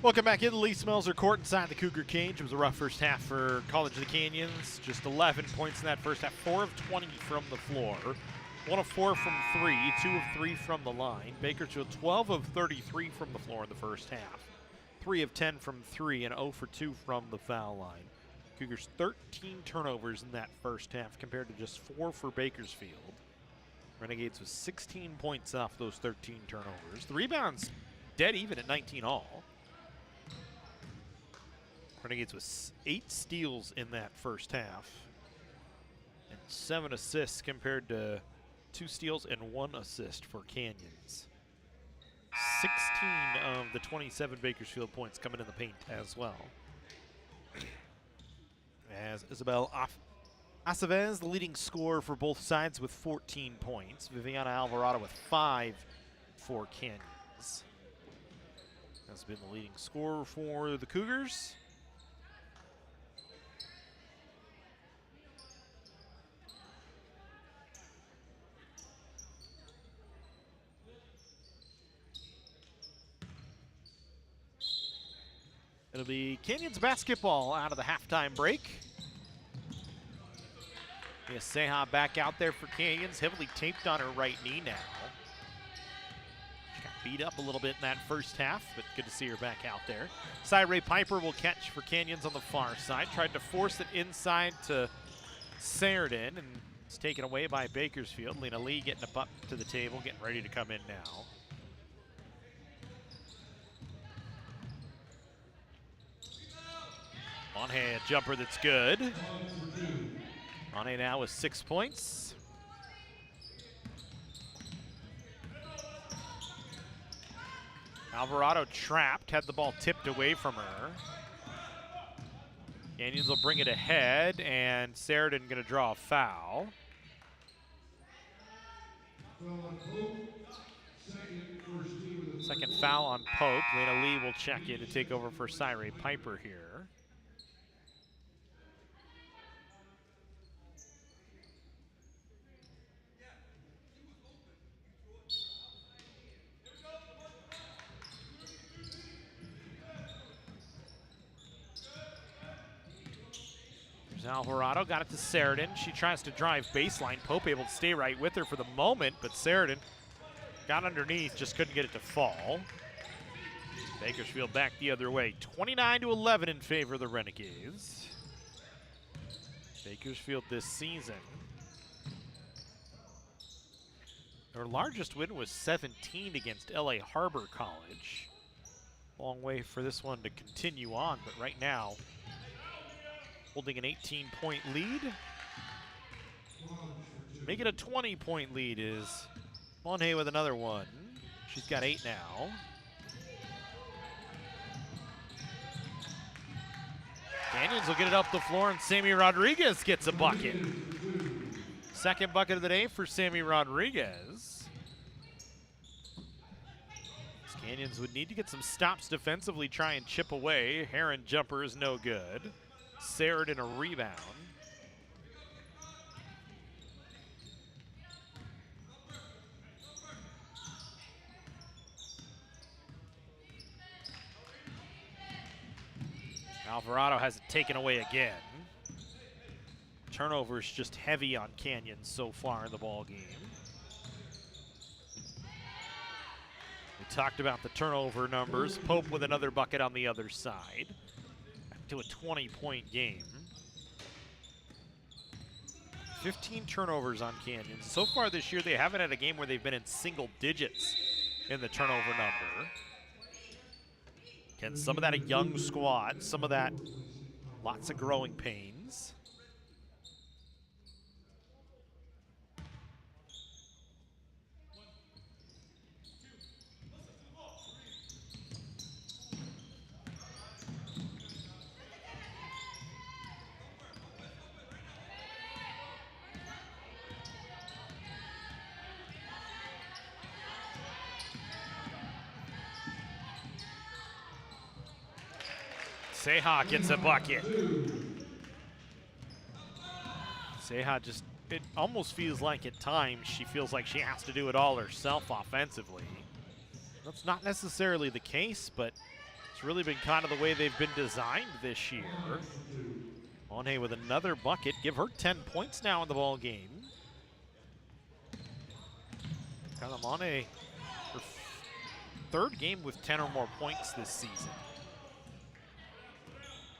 Welcome back in. Lee Smelser court inside the Cougar cage. It was a rough first half for College of the Canyons. Just 11 points in that first half. 4 of 20 from the floor. 1 of 4 from 3. 2 of 3 from the line. Bakersfield 12 of 33 from the floor in the first half. 3 of 10 from 3 and 0 for 2 from the foul line. Cougars 13 turnovers in that first half compared to just 4 for Bakersfield. Renegades with 16 points off those 13 turnovers. The rebounds dead even at 19 all. Renegades with 8 steals in that first half and 7 assists compared to 2 steals and 1 assist for Canyons. 16 of the 27 Bakersfield points coming in the paint as well. As Isabel Aceves, the leading scorer for both sides with 14 points. Viviana Alvarado with 5 for Canyons. Has been the leading scorer for the Cougars. It'll be Canyons basketball out of the halftime break. Seha back out there for Canyons, heavily taped on her right knee now. She got beat up a little bit in that first half, but good to see her back out there. Cyree Piper will catch for Canyons on the far side. Tried to force it inside to Sheridan, and it's taken away by Bakersfield. Lena Lee getting up to the table, getting ready to come in now. Monhay, a jumper that's good. Monhay now with 6 points. Alvarado trapped, had the ball tipped away from her. Canyons will bring it ahead, and Sheridan going to draw a foul. Second foul on Pope. Lena Lee will check in to take over for Cyree Piper here. Alvarado got it to Sheridan. She tries to drive baseline. Pope able to stay right with her for the moment, but Sheridan got underneath, just couldn't get it to fall. Bakersfield back the other way. 29-11 in favor of the Renegades. Bakersfield this season, their largest win was 17 against LA Harbor College. Long way for this one to continue on, but right now, holding an 18-point lead. Make it a 20-point lead is Monhay with another one. She's got 8 now. Canyons will get it up the floor, and Sammy Rodriguez gets a bucket. Second bucket of the day for Sammy Rodriguez. Canyons would need to get some stops defensively, try and chip away. Heron jumper is no good. Sheridan a rebound. Alvarado has it taken away again. Turnovers just heavy on Canyons so far in the ball game. We talked about the turnover numbers. Pope with another bucket on the other side. To a 20-point game. 15 turnovers on Canyons. So far this year, they haven't had a game where they've been in single digits in the turnover number. Can some of that a young squad, some of that lots of growing pains. Seha gets a bucket. Seha just, it almost feels like at times she feels like she has to do it all herself offensively. That's not necessarily the case, but it's It's really been kind of the way they've been designed this year. Monhe with another bucket. Give her 10 points now in the ball game. Kind of Monhe, her third game with 10 or more points this season.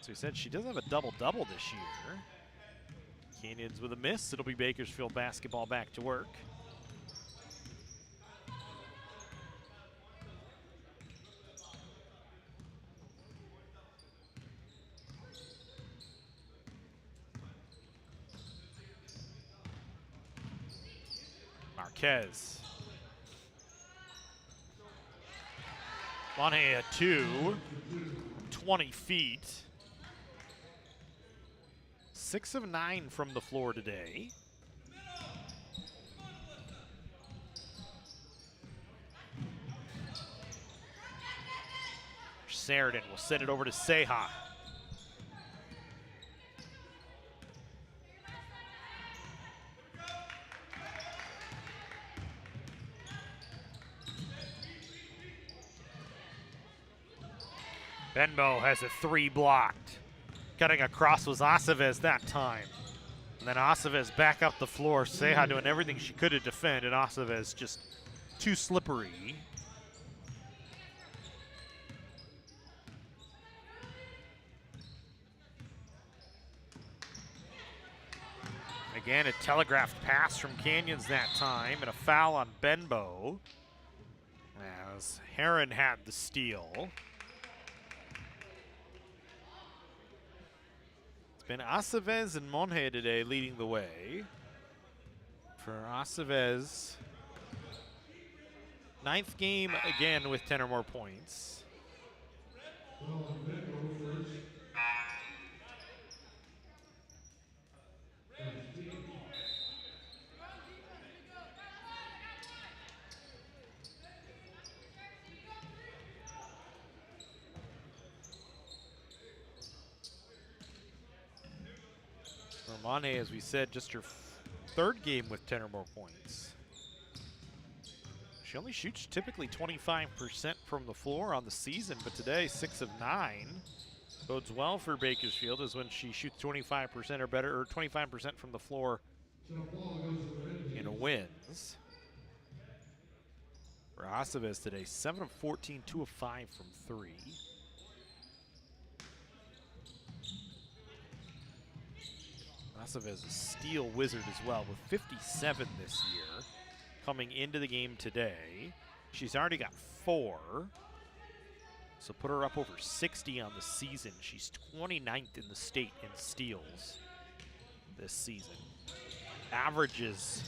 So we said she doesn't have a double-double this year. Canyons with a miss. It'll be Bakersfield basketball back to work. Marquez. Monhe at 2, 20 feet. 6 of 9 from the floor today. Sheridan will send it over to Seha. Benbow has a 3 blocked. Cutting across was Aceves that time. And then Aceves back up the floor. Seha doing everything she could to defend, and Aceves just too slippery. Again, a telegraphed pass from Canyons that time, and a foul on Benbow, as Heron had the steal. It's been Aceves and Monhe today leading the way. For Aceves, 9th game again with 10 or more points. Monhe, as we said, just her 3rd game with 10 or more points. She only shoots typically 25% from the floor on the season, but today 6 of 9 bodes well for Bakersfield, as when she shoots 25% or better, or 25% from the floor in wins. For Aceves today, 7 of 14, 2 of 5 from 3. Aceves a steal wizard as well, with 57 this year. Coming into the game today, she's already got 4. So put her up over 60 on the season. She's 29th in the state in steals this season. Averages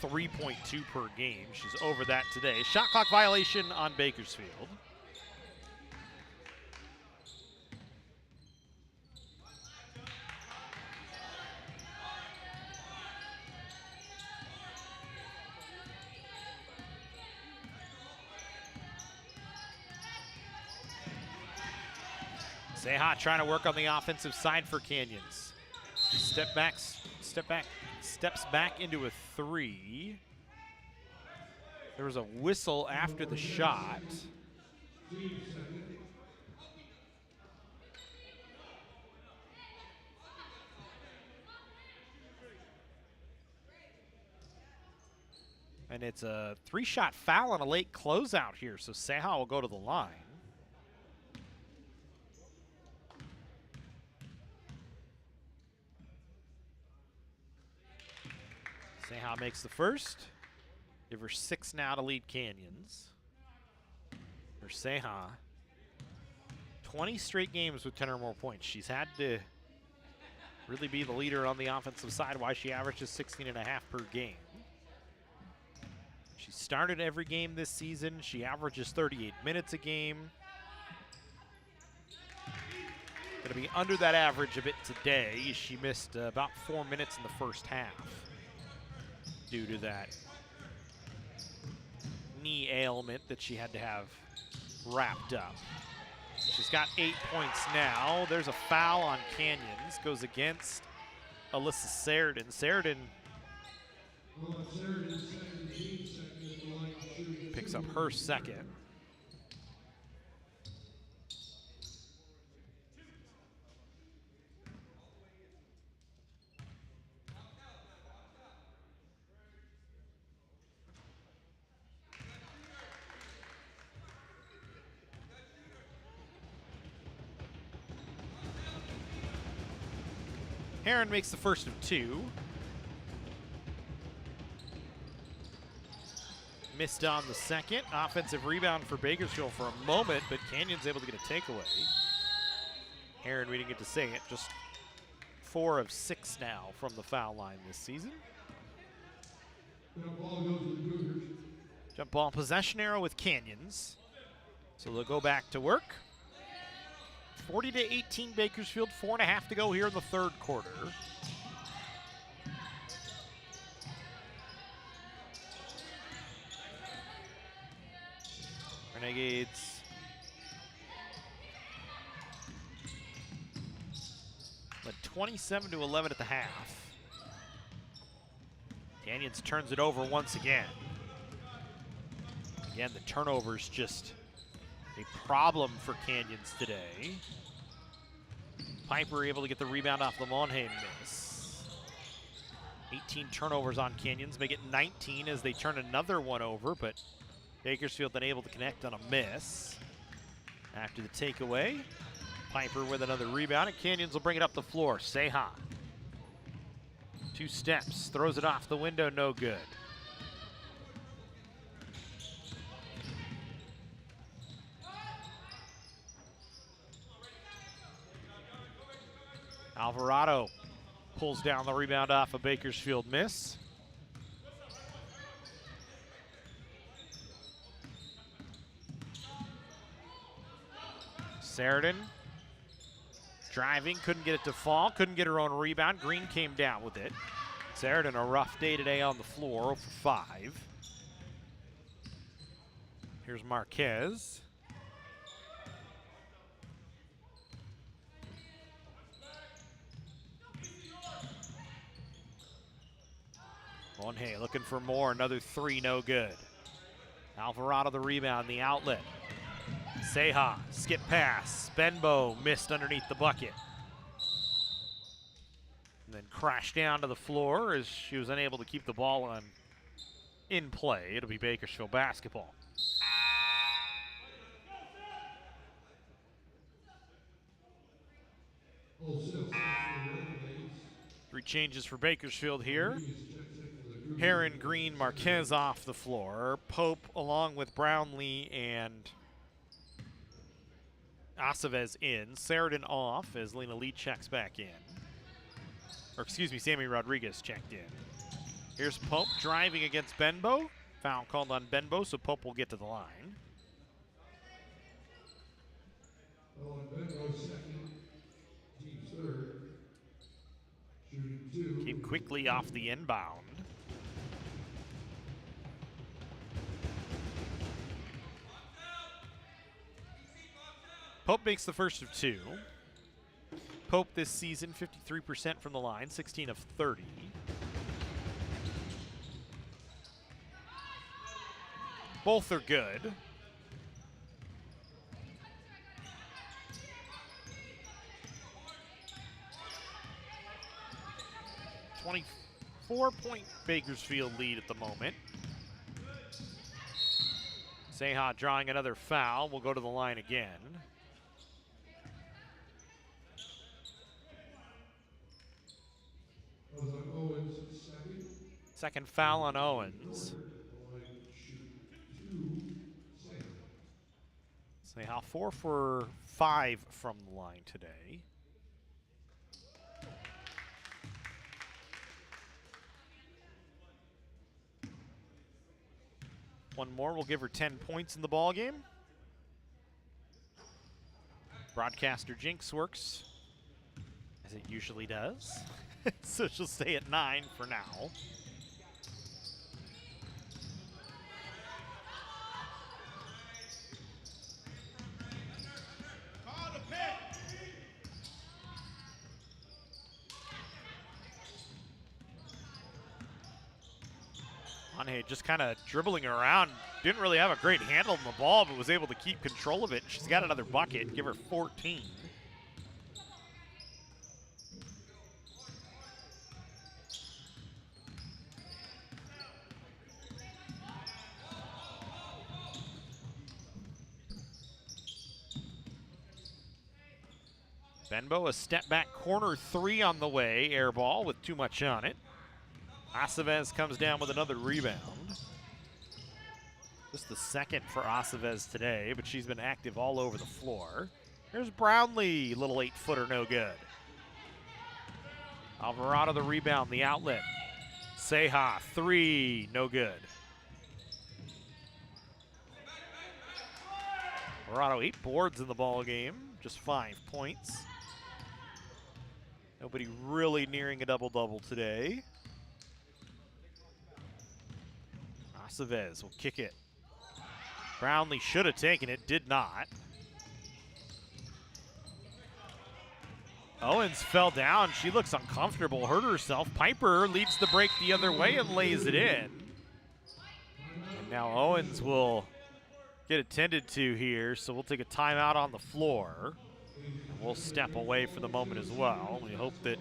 3.2 per game. She's over that today. Shot clock violation on Bakersfield. Seha trying to work on the offensive side for Canyons. Steps back into a 3. There was a whistle after the shot. And it's a 3-shot foul on a late closeout here, so Seha will go to the line. Seha makes the first. Give her 6 now to lead Canyons. For Seha, 20 straight games with 10 or more points. She's had to really be the leader on the offensive side, why she averages 16.5 per game. She started every game this season. She averages 38 minutes a game. Going to be under that average a bit today. She missed about 4 minutes in the first half due to that knee ailment that she had to have wrapped up. She's got 8 points now. There's a foul on Canyons. Goes against Alyssa Sheridan. Sheridan picks up her second. Heron makes the first of 2. Missed on the second. Offensive rebound for Bakersfield for a moment, but Canyon's able to get a takeaway. Heron, we didn't get to say it, just 4 of 6 now from the foul line this season. Jump ball possession arrow with Canyons. So they'll go back to work. 40-18 Bakersfield, 4.5 to go here in the third quarter. Renegades led 27-11 at the half. Canyons turns it over once again. Again, the turnover's just a problem for Canyons today. Piper able to get the rebound off the Monheim miss. 18 turnovers on Canyons, make it 19 as they turn another one over, but Bakersfield then able to connect on a miss. After the takeaway, Piper with another rebound, and Canyons will bring it up the floor. Seha. 2 steps, throws it off the window, no good. Alvarado pulls down the rebound off a Bakersfield miss. Sheridan driving, couldn't get it to fall, couldn't get her own rebound. Green came down with it. Sheridan, a rough day today on the floor, 0 for 5. Here's Marquez. Monheim looking for more, another 3, no good. Alvarado the rebound, the outlet. Seha, skip pass. Benbow missed underneath the bucket. And then crashed down to the floor as she was unable to keep the ball in play. It'll be Bakersfield basketball. Three changes for Bakersfield here. Heron, Green, Marquez off the floor. Pope along with Brownlee and Aceves in. Sheridan off as Lena Lee checks back in. Or excuse me, Sammy Rodriguez checked in. Here's Pope driving against Benbow. Foul called on Benbow, so Pope will get to the line. Came quickly off the inbound. Pope makes the first of 2. Pope this season, 53% from the line, 16 of 30. Both are good. .4 Bakersfield lead at the moment. Seha drawing another foul. We'll go to the line again. Second foul on Owens. Seha 4 for 5 from the line today. One more will give her 10 points in the ball game. Broadcaster Jinx works as it usually does. So she'll stay at 9 for now. Monheim just kind of dribbling around. Didn't really have a great handle on the ball, but was able to keep control of it. She's got another bucket, give her 14. Benbow, a step back corner three on the way. Air ball with too much on it. Aceves comes down with another rebound. Just the second for Aceves today, but she's been active all over the floor. There's Brownlee, little 8-footer, no good. Alvarado the rebound, the outlet. Ceja, three, no good. Alvarado 8 boards in the ball game, just 5 points. Nobody really nearing a double-double today. Aceves will kick it. Brownlee should have taken it, did not. Owens fell down. She looks uncomfortable, hurt herself. Piper leads the break the other way and lays it in. And now Owens will get attended to here, so we'll take a timeout on the floor. And we'll step away for the moment as well. We hope that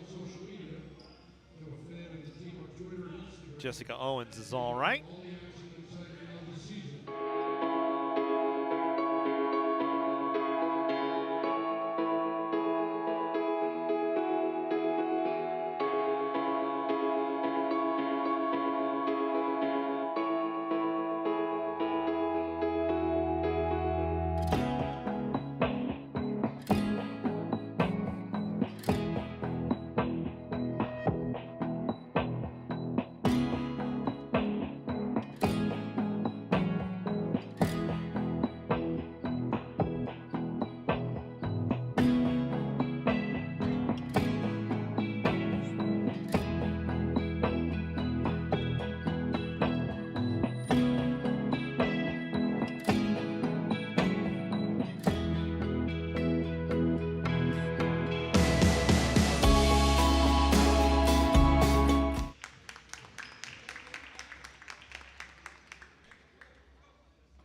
Jessica Owens is all right.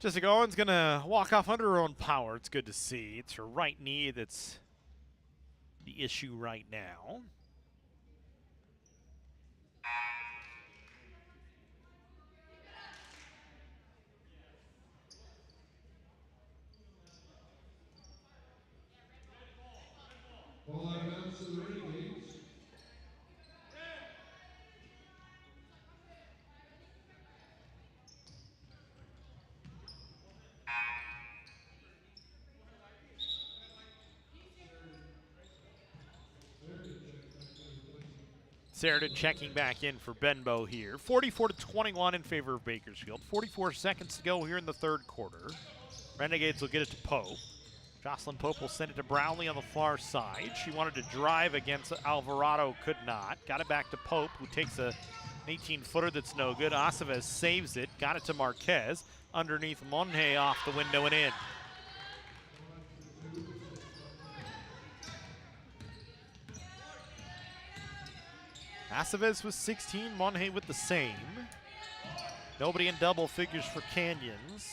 Jessica Owens gonna walk off under her own power. It's good to see. It's her right knee that's the issue right now. Sheridan checking back in for Benbow here. 44-21 in favor of Bakersfield. 44 seconds to go here in the third quarter. Renegades will get it to Pope. Jocelyn Pope will send it to Brownlee on the far side. She wanted to drive against Alvarado, could not. Got it back to Pope, who takes an 18-footer that's no good. Aceves saves it. Got it to Marquez. Underneath Monje off the window and in. Aceves with 16, Monje with the same. Nobody in double figures for Canyons.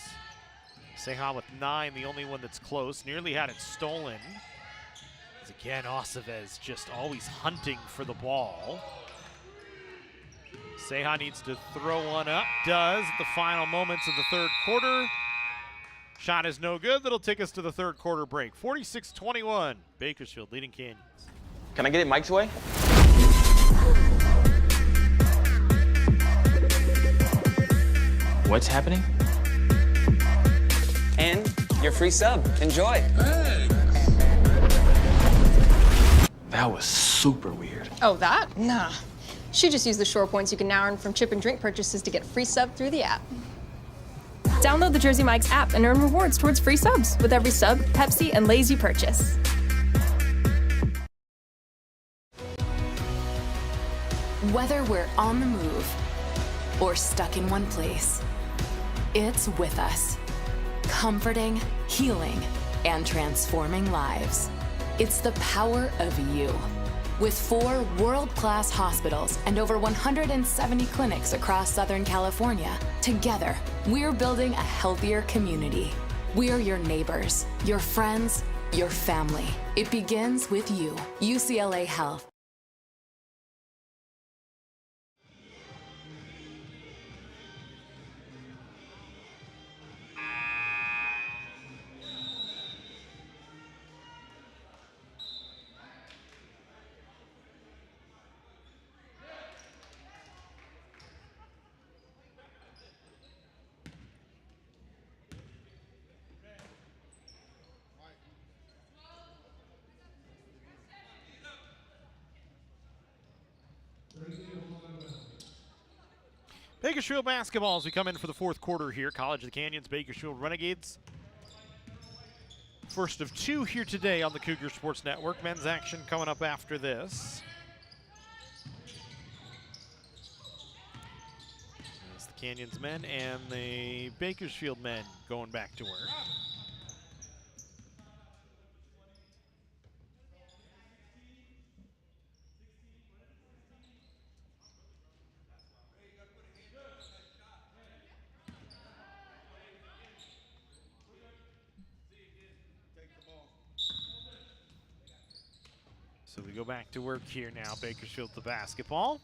Ceja with 9, the only one that's close. Nearly had it stolen. As again, Aceves just always hunting for the ball. Ceja needs to throw one up. Does at the final moments of the third quarter. Shot is no good. That'll take us to the third quarter break. 46-21. Bakersfield leading Canyons. Can I get it Mike's way? What's happening? And your free sub. Enjoy. That was super weird. Oh, that? Nah. She just used the shore points you can now earn from chip and drink purchases to get free sub through the app. Download the Jersey Mike's app and earn rewards towards free subs with every sub, Pepsi, and Lay's you purchase. Whether we're on the move or stuck in one place, it's with us, comforting, healing, and transforming lives. It's the power of you. With 4 world-class hospitals and over 170 clinics across Southern California, together, we're building a healthier community. We're your neighbors, your friends, your family. It begins with you. UCLA Health. Bakersfield basketball as we come in for the fourth quarter here. College of the Canyons, Bakersfield Renegades. First of two here today on the Cougar Sports Network. Men's action coming up after this. It's the Canyons men and the Bakersfield men going back to work. So we go back to work here now. Bakersfield the basketball.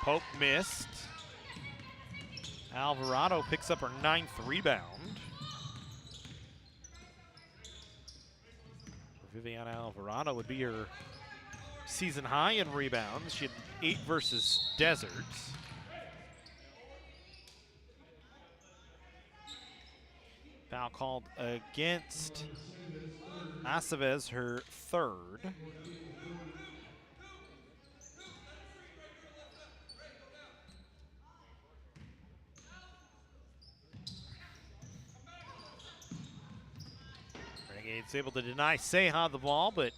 Pope missed. Alvarado picks up her 9th rebound. Viviana Alvarado would be her season high in rebounds. She had 8 versus Deserts. Foul called against Aceves, her 3rd. Renegades able to deny Seha the ball, but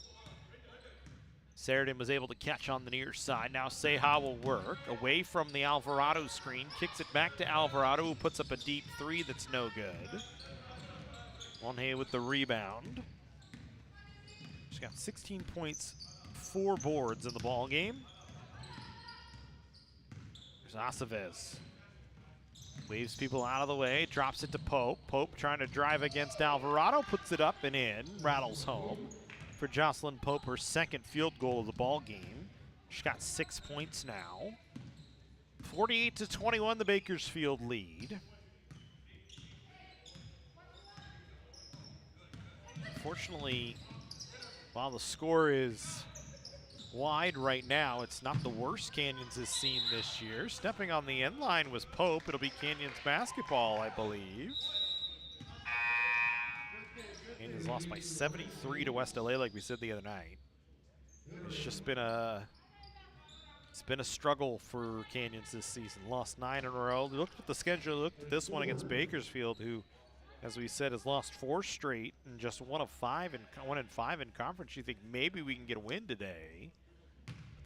Sheridan was able to catch on the near side. Now Seha will work away from the Alvarado screen, kicks it back to Alvarado, who puts up a deep 3 that's no good. Monhe with the rebound. She's got 16 points, 4 boards in the ball game. There's Aceves. Waves people out of the way, drops it to Pope. Pope trying to drive against Alvarado, puts it up and in, rattles home. For Jocelyn Pope, her 2nd field goal of the ball game. She's got 6 points now. 48-21, the Bakersfield lead. Unfortunately, while the score is wide right now, it's not the worst Canyons has seen this year. Stepping on the end line was Pope. It'll be Canyons basketball, I believe. Canyons lost by 73 to West LA, like we said the other night. It's just been a struggle for Canyons this season. Lost 9 in a row. Looked at the schedule, looked at this one against Bakersfield, who, as we said, has lost 4 straight and just 1 of 5 and 1 and 5 in conference. You think maybe we can get a win today.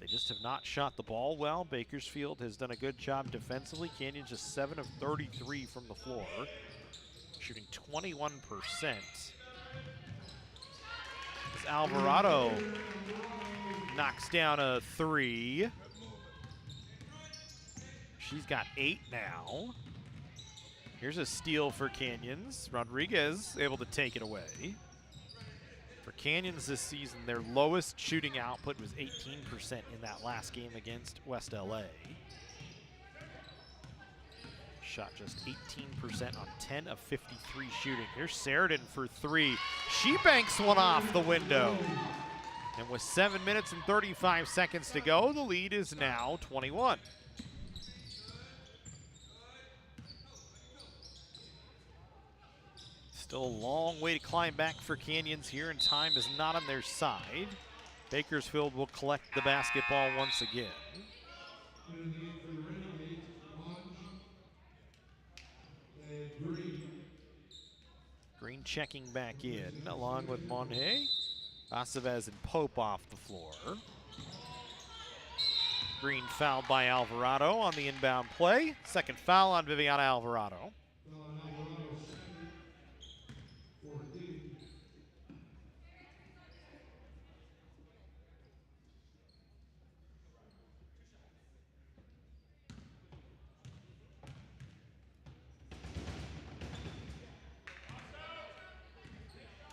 They just have not shot the ball well. Bakersfield has done a good job defensively. Canyons just 7 of 33 from the floor, shooting 21%. As Alvarado knocks down a 3. She's got 8 now. Here's a steal for Canyons. Rodriguez able to take it away. For Canyons this season, their lowest shooting output was 18% in that last game against West LA. Shot just 18% on 10 of 53 shooting. Here's Sheridan for 3. She banks one off the window. And with 7 minutes and 35 seconds to go, the lead is now 21. Still a long way to climb back for Canyons here, and time is not on their side. Bakersfield will collect the basketball once again. Green checking back in, along with Monhe. Aceves and Pope off the floor. Green fouled by Alvarado on the inbound play. 2nd foul on Viviana Alvarado.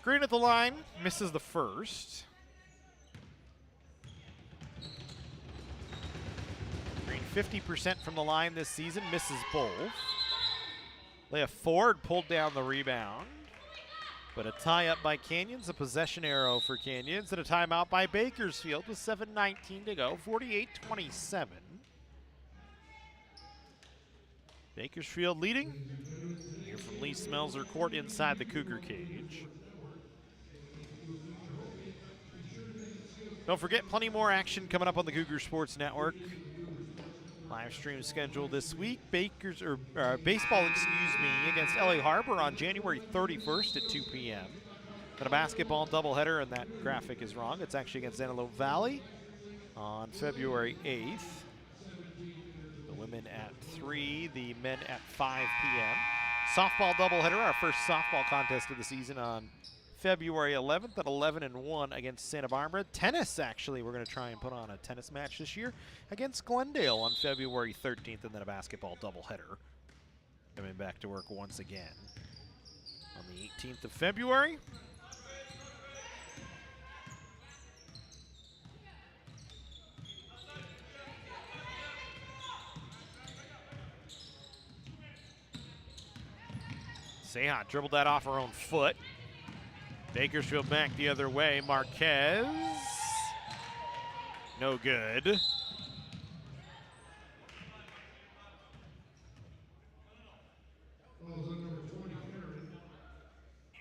Green at the line, misses the first. Green 50% from the line this season, misses both. Leah Ford pulled down the rebound. But a tie up by Canyons, a possession arrow for Canyons, and a timeout by Bakersfield with 7:19 to go, 48-27. Bakersfield leading. Here from Lee Smelser court inside the Cougar cage. Don't forget, plenty more action coming up on the Cougar Sports Network. Live stream scheduled this week. Baseball, against LA Harbor on January 31st at 2 p.m. Then a basketball doubleheader, and that graphic is wrong. It's actually against Antelope Valley on February 8th. The women at 3, the men at 5 p.m. Softball doubleheader, our first softball contest of the season on February 11th at 11-1 against Santa Barbara. Tennis, actually, we're going to try and put on a tennis match this year against Glendale on February 13th, and then a basketball doubleheader. Coming back to work once again on the 18th of February. Seha dribbled that off her own foot. Bakersfield back the other way. Marquez. No good.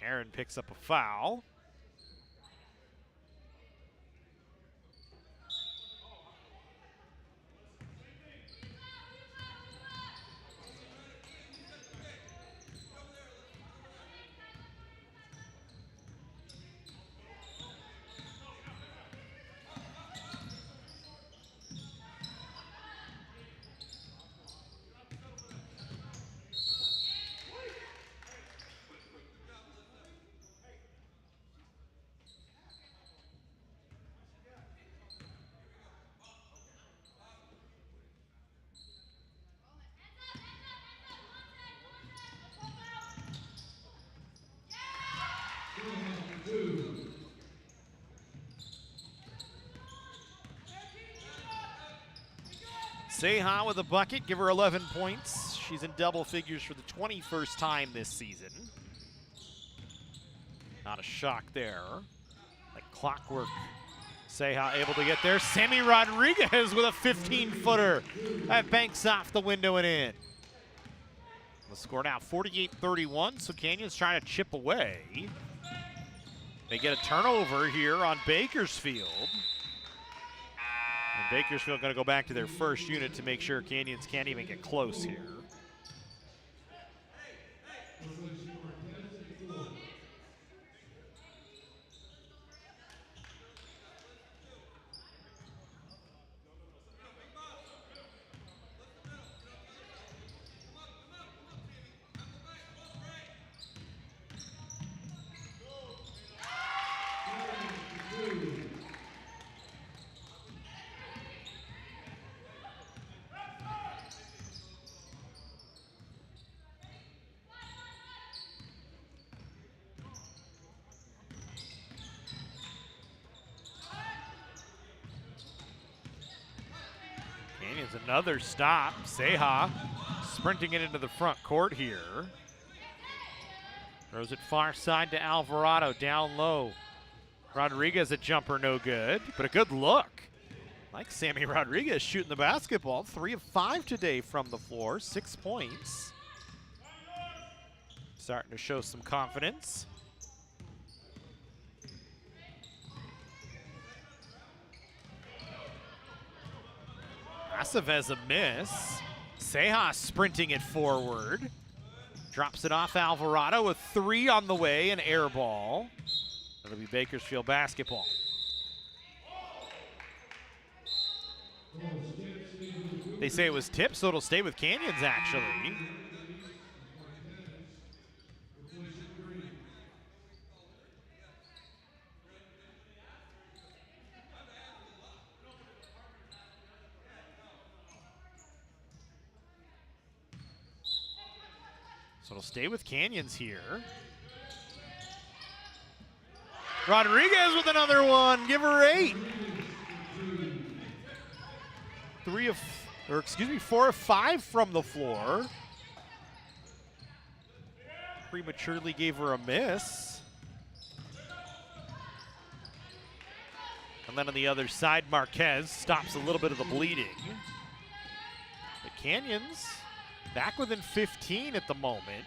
Aaron picks up a foul. Seha with a bucket, give her 11 points. She's in double figures for the 21st time this season. Not a shock there. Like clockwork. Seha able to get there. Sammy Rodriguez with a 15-footer. That banks off the window and in. The score now 48-31, so Canyon's trying to chip away. They get a turnover here on Bakersfield. And Bakersfield going to go back to their first unit to make sure Canyons can't even get close here. Another stop. Seha sprinting it into the front court here. Throws it far side to Alvarado, down low. Rodriguez, a jumper, no good, but a good look. Like Sammy Rodriguez shooting the basketball. 3 of 5 today from the floor, 6 points. Starting to show some confidence. Acevez a miss. Seha sprinting it forward. Drops it off Alvarado, a 3 on the way, an air ball. That'll be Bakersfield basketball. They say it was tipped, so it'll stay with Canyons actually. So it'll stay with Canyons here. Rodriguez with another one. Give her 8. 4 of 5 from the floor. Prematurely gave her a miss. And then on the other side, Marquez stops a little bit of the bleeding. The Canyons back within 15 at the moment.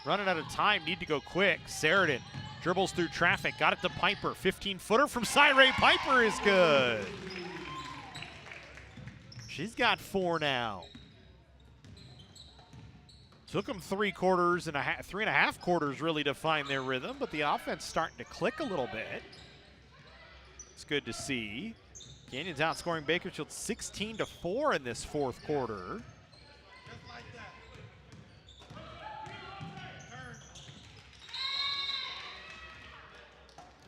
running out of time, need to go quick. Sheridan dribbles through traffic, got it to Piper. 15-footer from Cyree Piper is good. She's got 4 now. Took them 3 and a half quarters really to find their rhythm, but the offense starting to click a little bit. It's good to see. Canyons outscoring Bakersfield 16-4 in this 4th quarter.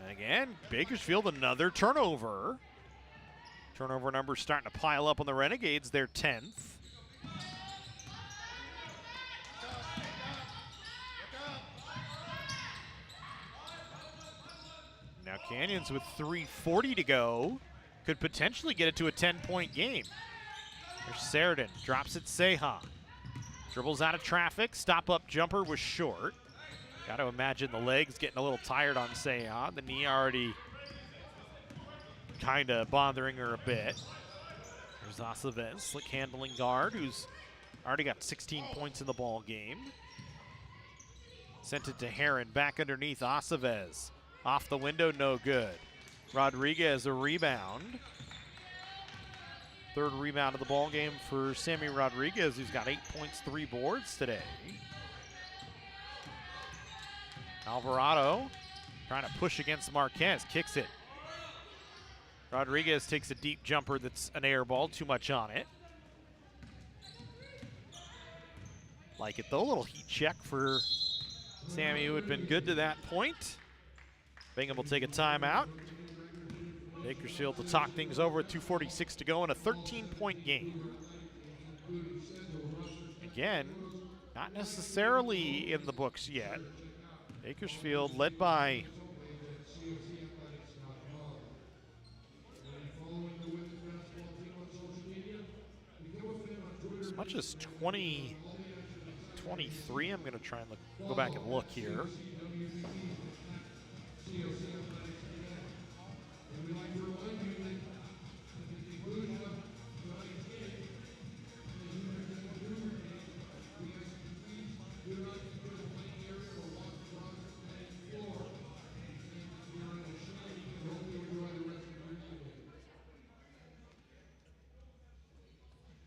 And again, Bakersfield another turnover. Turnover numbers starting to pile up on the Renegades. They're 10th. Now Canyons with 3:40 to go could potentially get it to a 10-point game. There's Sheridan, drops it Seha. Dribbles out of traffic, stop-up jumper was short. Got to imagine the legs getting a little tired on Seha. The knee already kind of bothering her a bit. There's Aceves, slick handling guard, who's already got 16 points in the ball game. Sent it to Heron, back underneath Aceves. Off the window, no good. Rodriguez a rebound. 3rd rebound of the ball game for Sammy Rodriguez, who's got 8 points, 3 boards today. Alvarado trying to push against Marquez, kicks it. Rodriguez takes a deep jumper that's an air ball, too much on it. Like it though, a little heat check for Sammy, who had been good to that point. Bingham will take a timeout. Bakersfield to talk things over with 2:46 to go in a 13-point game. Again, not necessarily in the books yet. Bakersfield led by as much as 23. I'm going to try and go back and look here.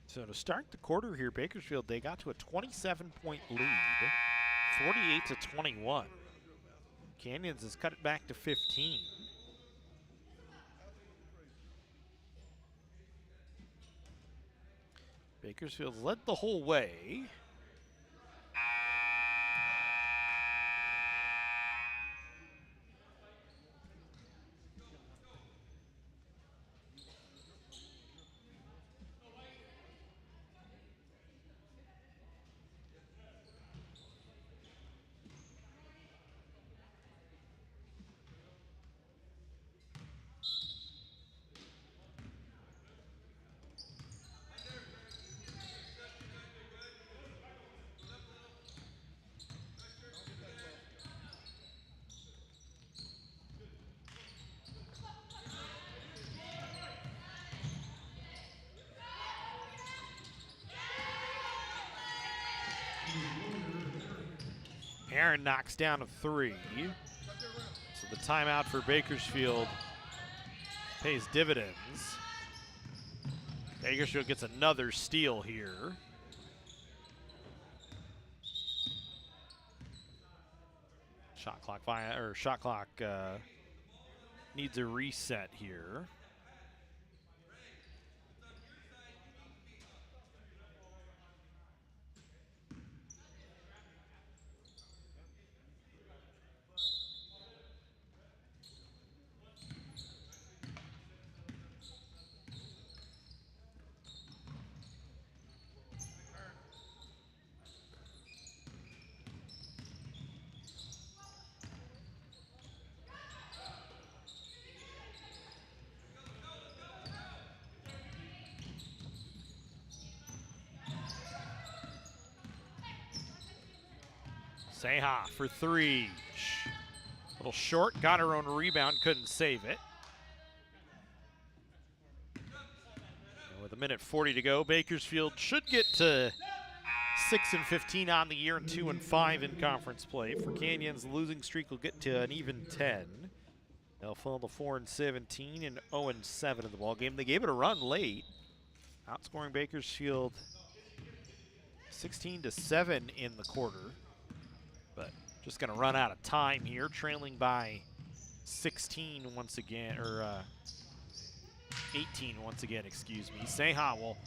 So to start the quarter here, Bakersfield, they got to a 27-point lead, 48-21. Canyons has cut it back to 15. Bakersfield led the whole way. Aaron knocks down a 3. So the timeout for Bakersfield pays dividends. Bakersfield gets another steal here. Shot clock needs a reset here. Seha for 3. A little short, got her own rebound, couldn't save it. And with 1:40 to go, Bakersfield should get to 6-15 on the year and 2-5 in conference play. For Canyons, the losing streak will get to an even 10. They'll fall to 4-17 and 0-7 in the ball game. They gave it a run late, outscoring Bakersfield 16-7 in the quarter, but just going to run out of time here, trailing by 16 once again, or 18 once again, excuse me. Seha will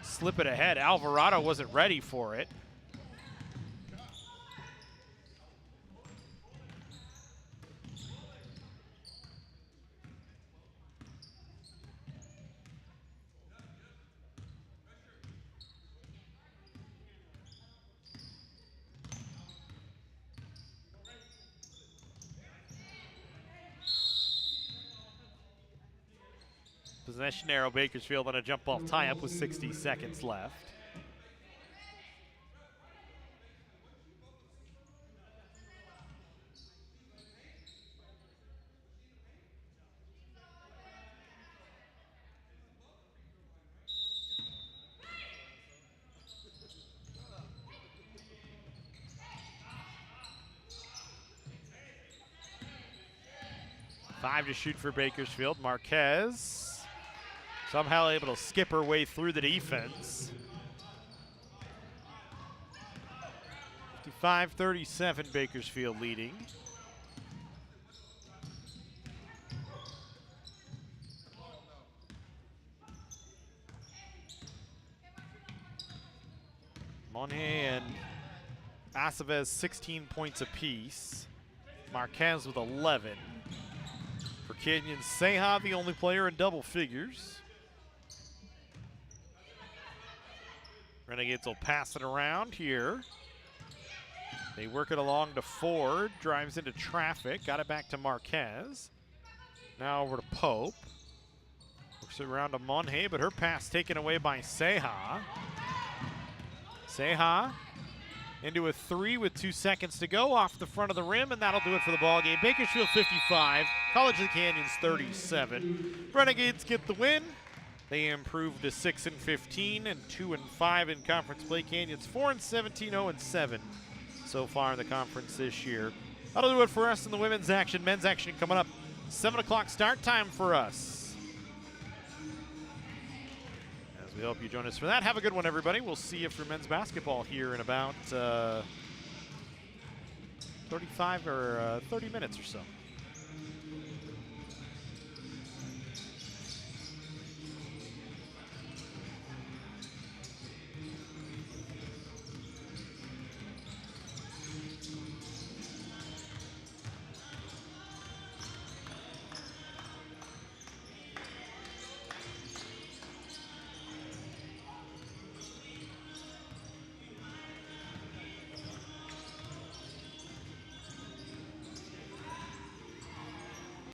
slip it ahead. Alvarado wasn't ready for it. Possession arrow, Bakersfield on a jump ball tie-up with 60 seconds left. Five to shoot for Bakersfield. Marquez somehow able to skip her way through the defense. 55-37, Bakersfield leading. Monhe and Aceves 16 points apiece. Marquez with 11. For Canyons, Seha the only player in double figures. Renegades will pass it around here. They work it along to Ford, drives into traffic, got it back to Marquez. Now over to Pope. Works it around to Monhe, but her pass taken away by Seha. Seha into a three with 2 seconds to go off the front of the rim, and that'll do it for the ball game. Bakersfield 55, College of the Canyons 37. Renegades get the win. They improved to 6-15 and 2-5 in conference play. Canyons 4-17, 0-7 so far in the conference this year. That'll do it for us in the women's action. Men's action coming up. 7 o'clock start time for us. As we hope you join us for that. Have a good one, everybody. We'll see you for men's basketball here in about 35 or 30 minutes or so.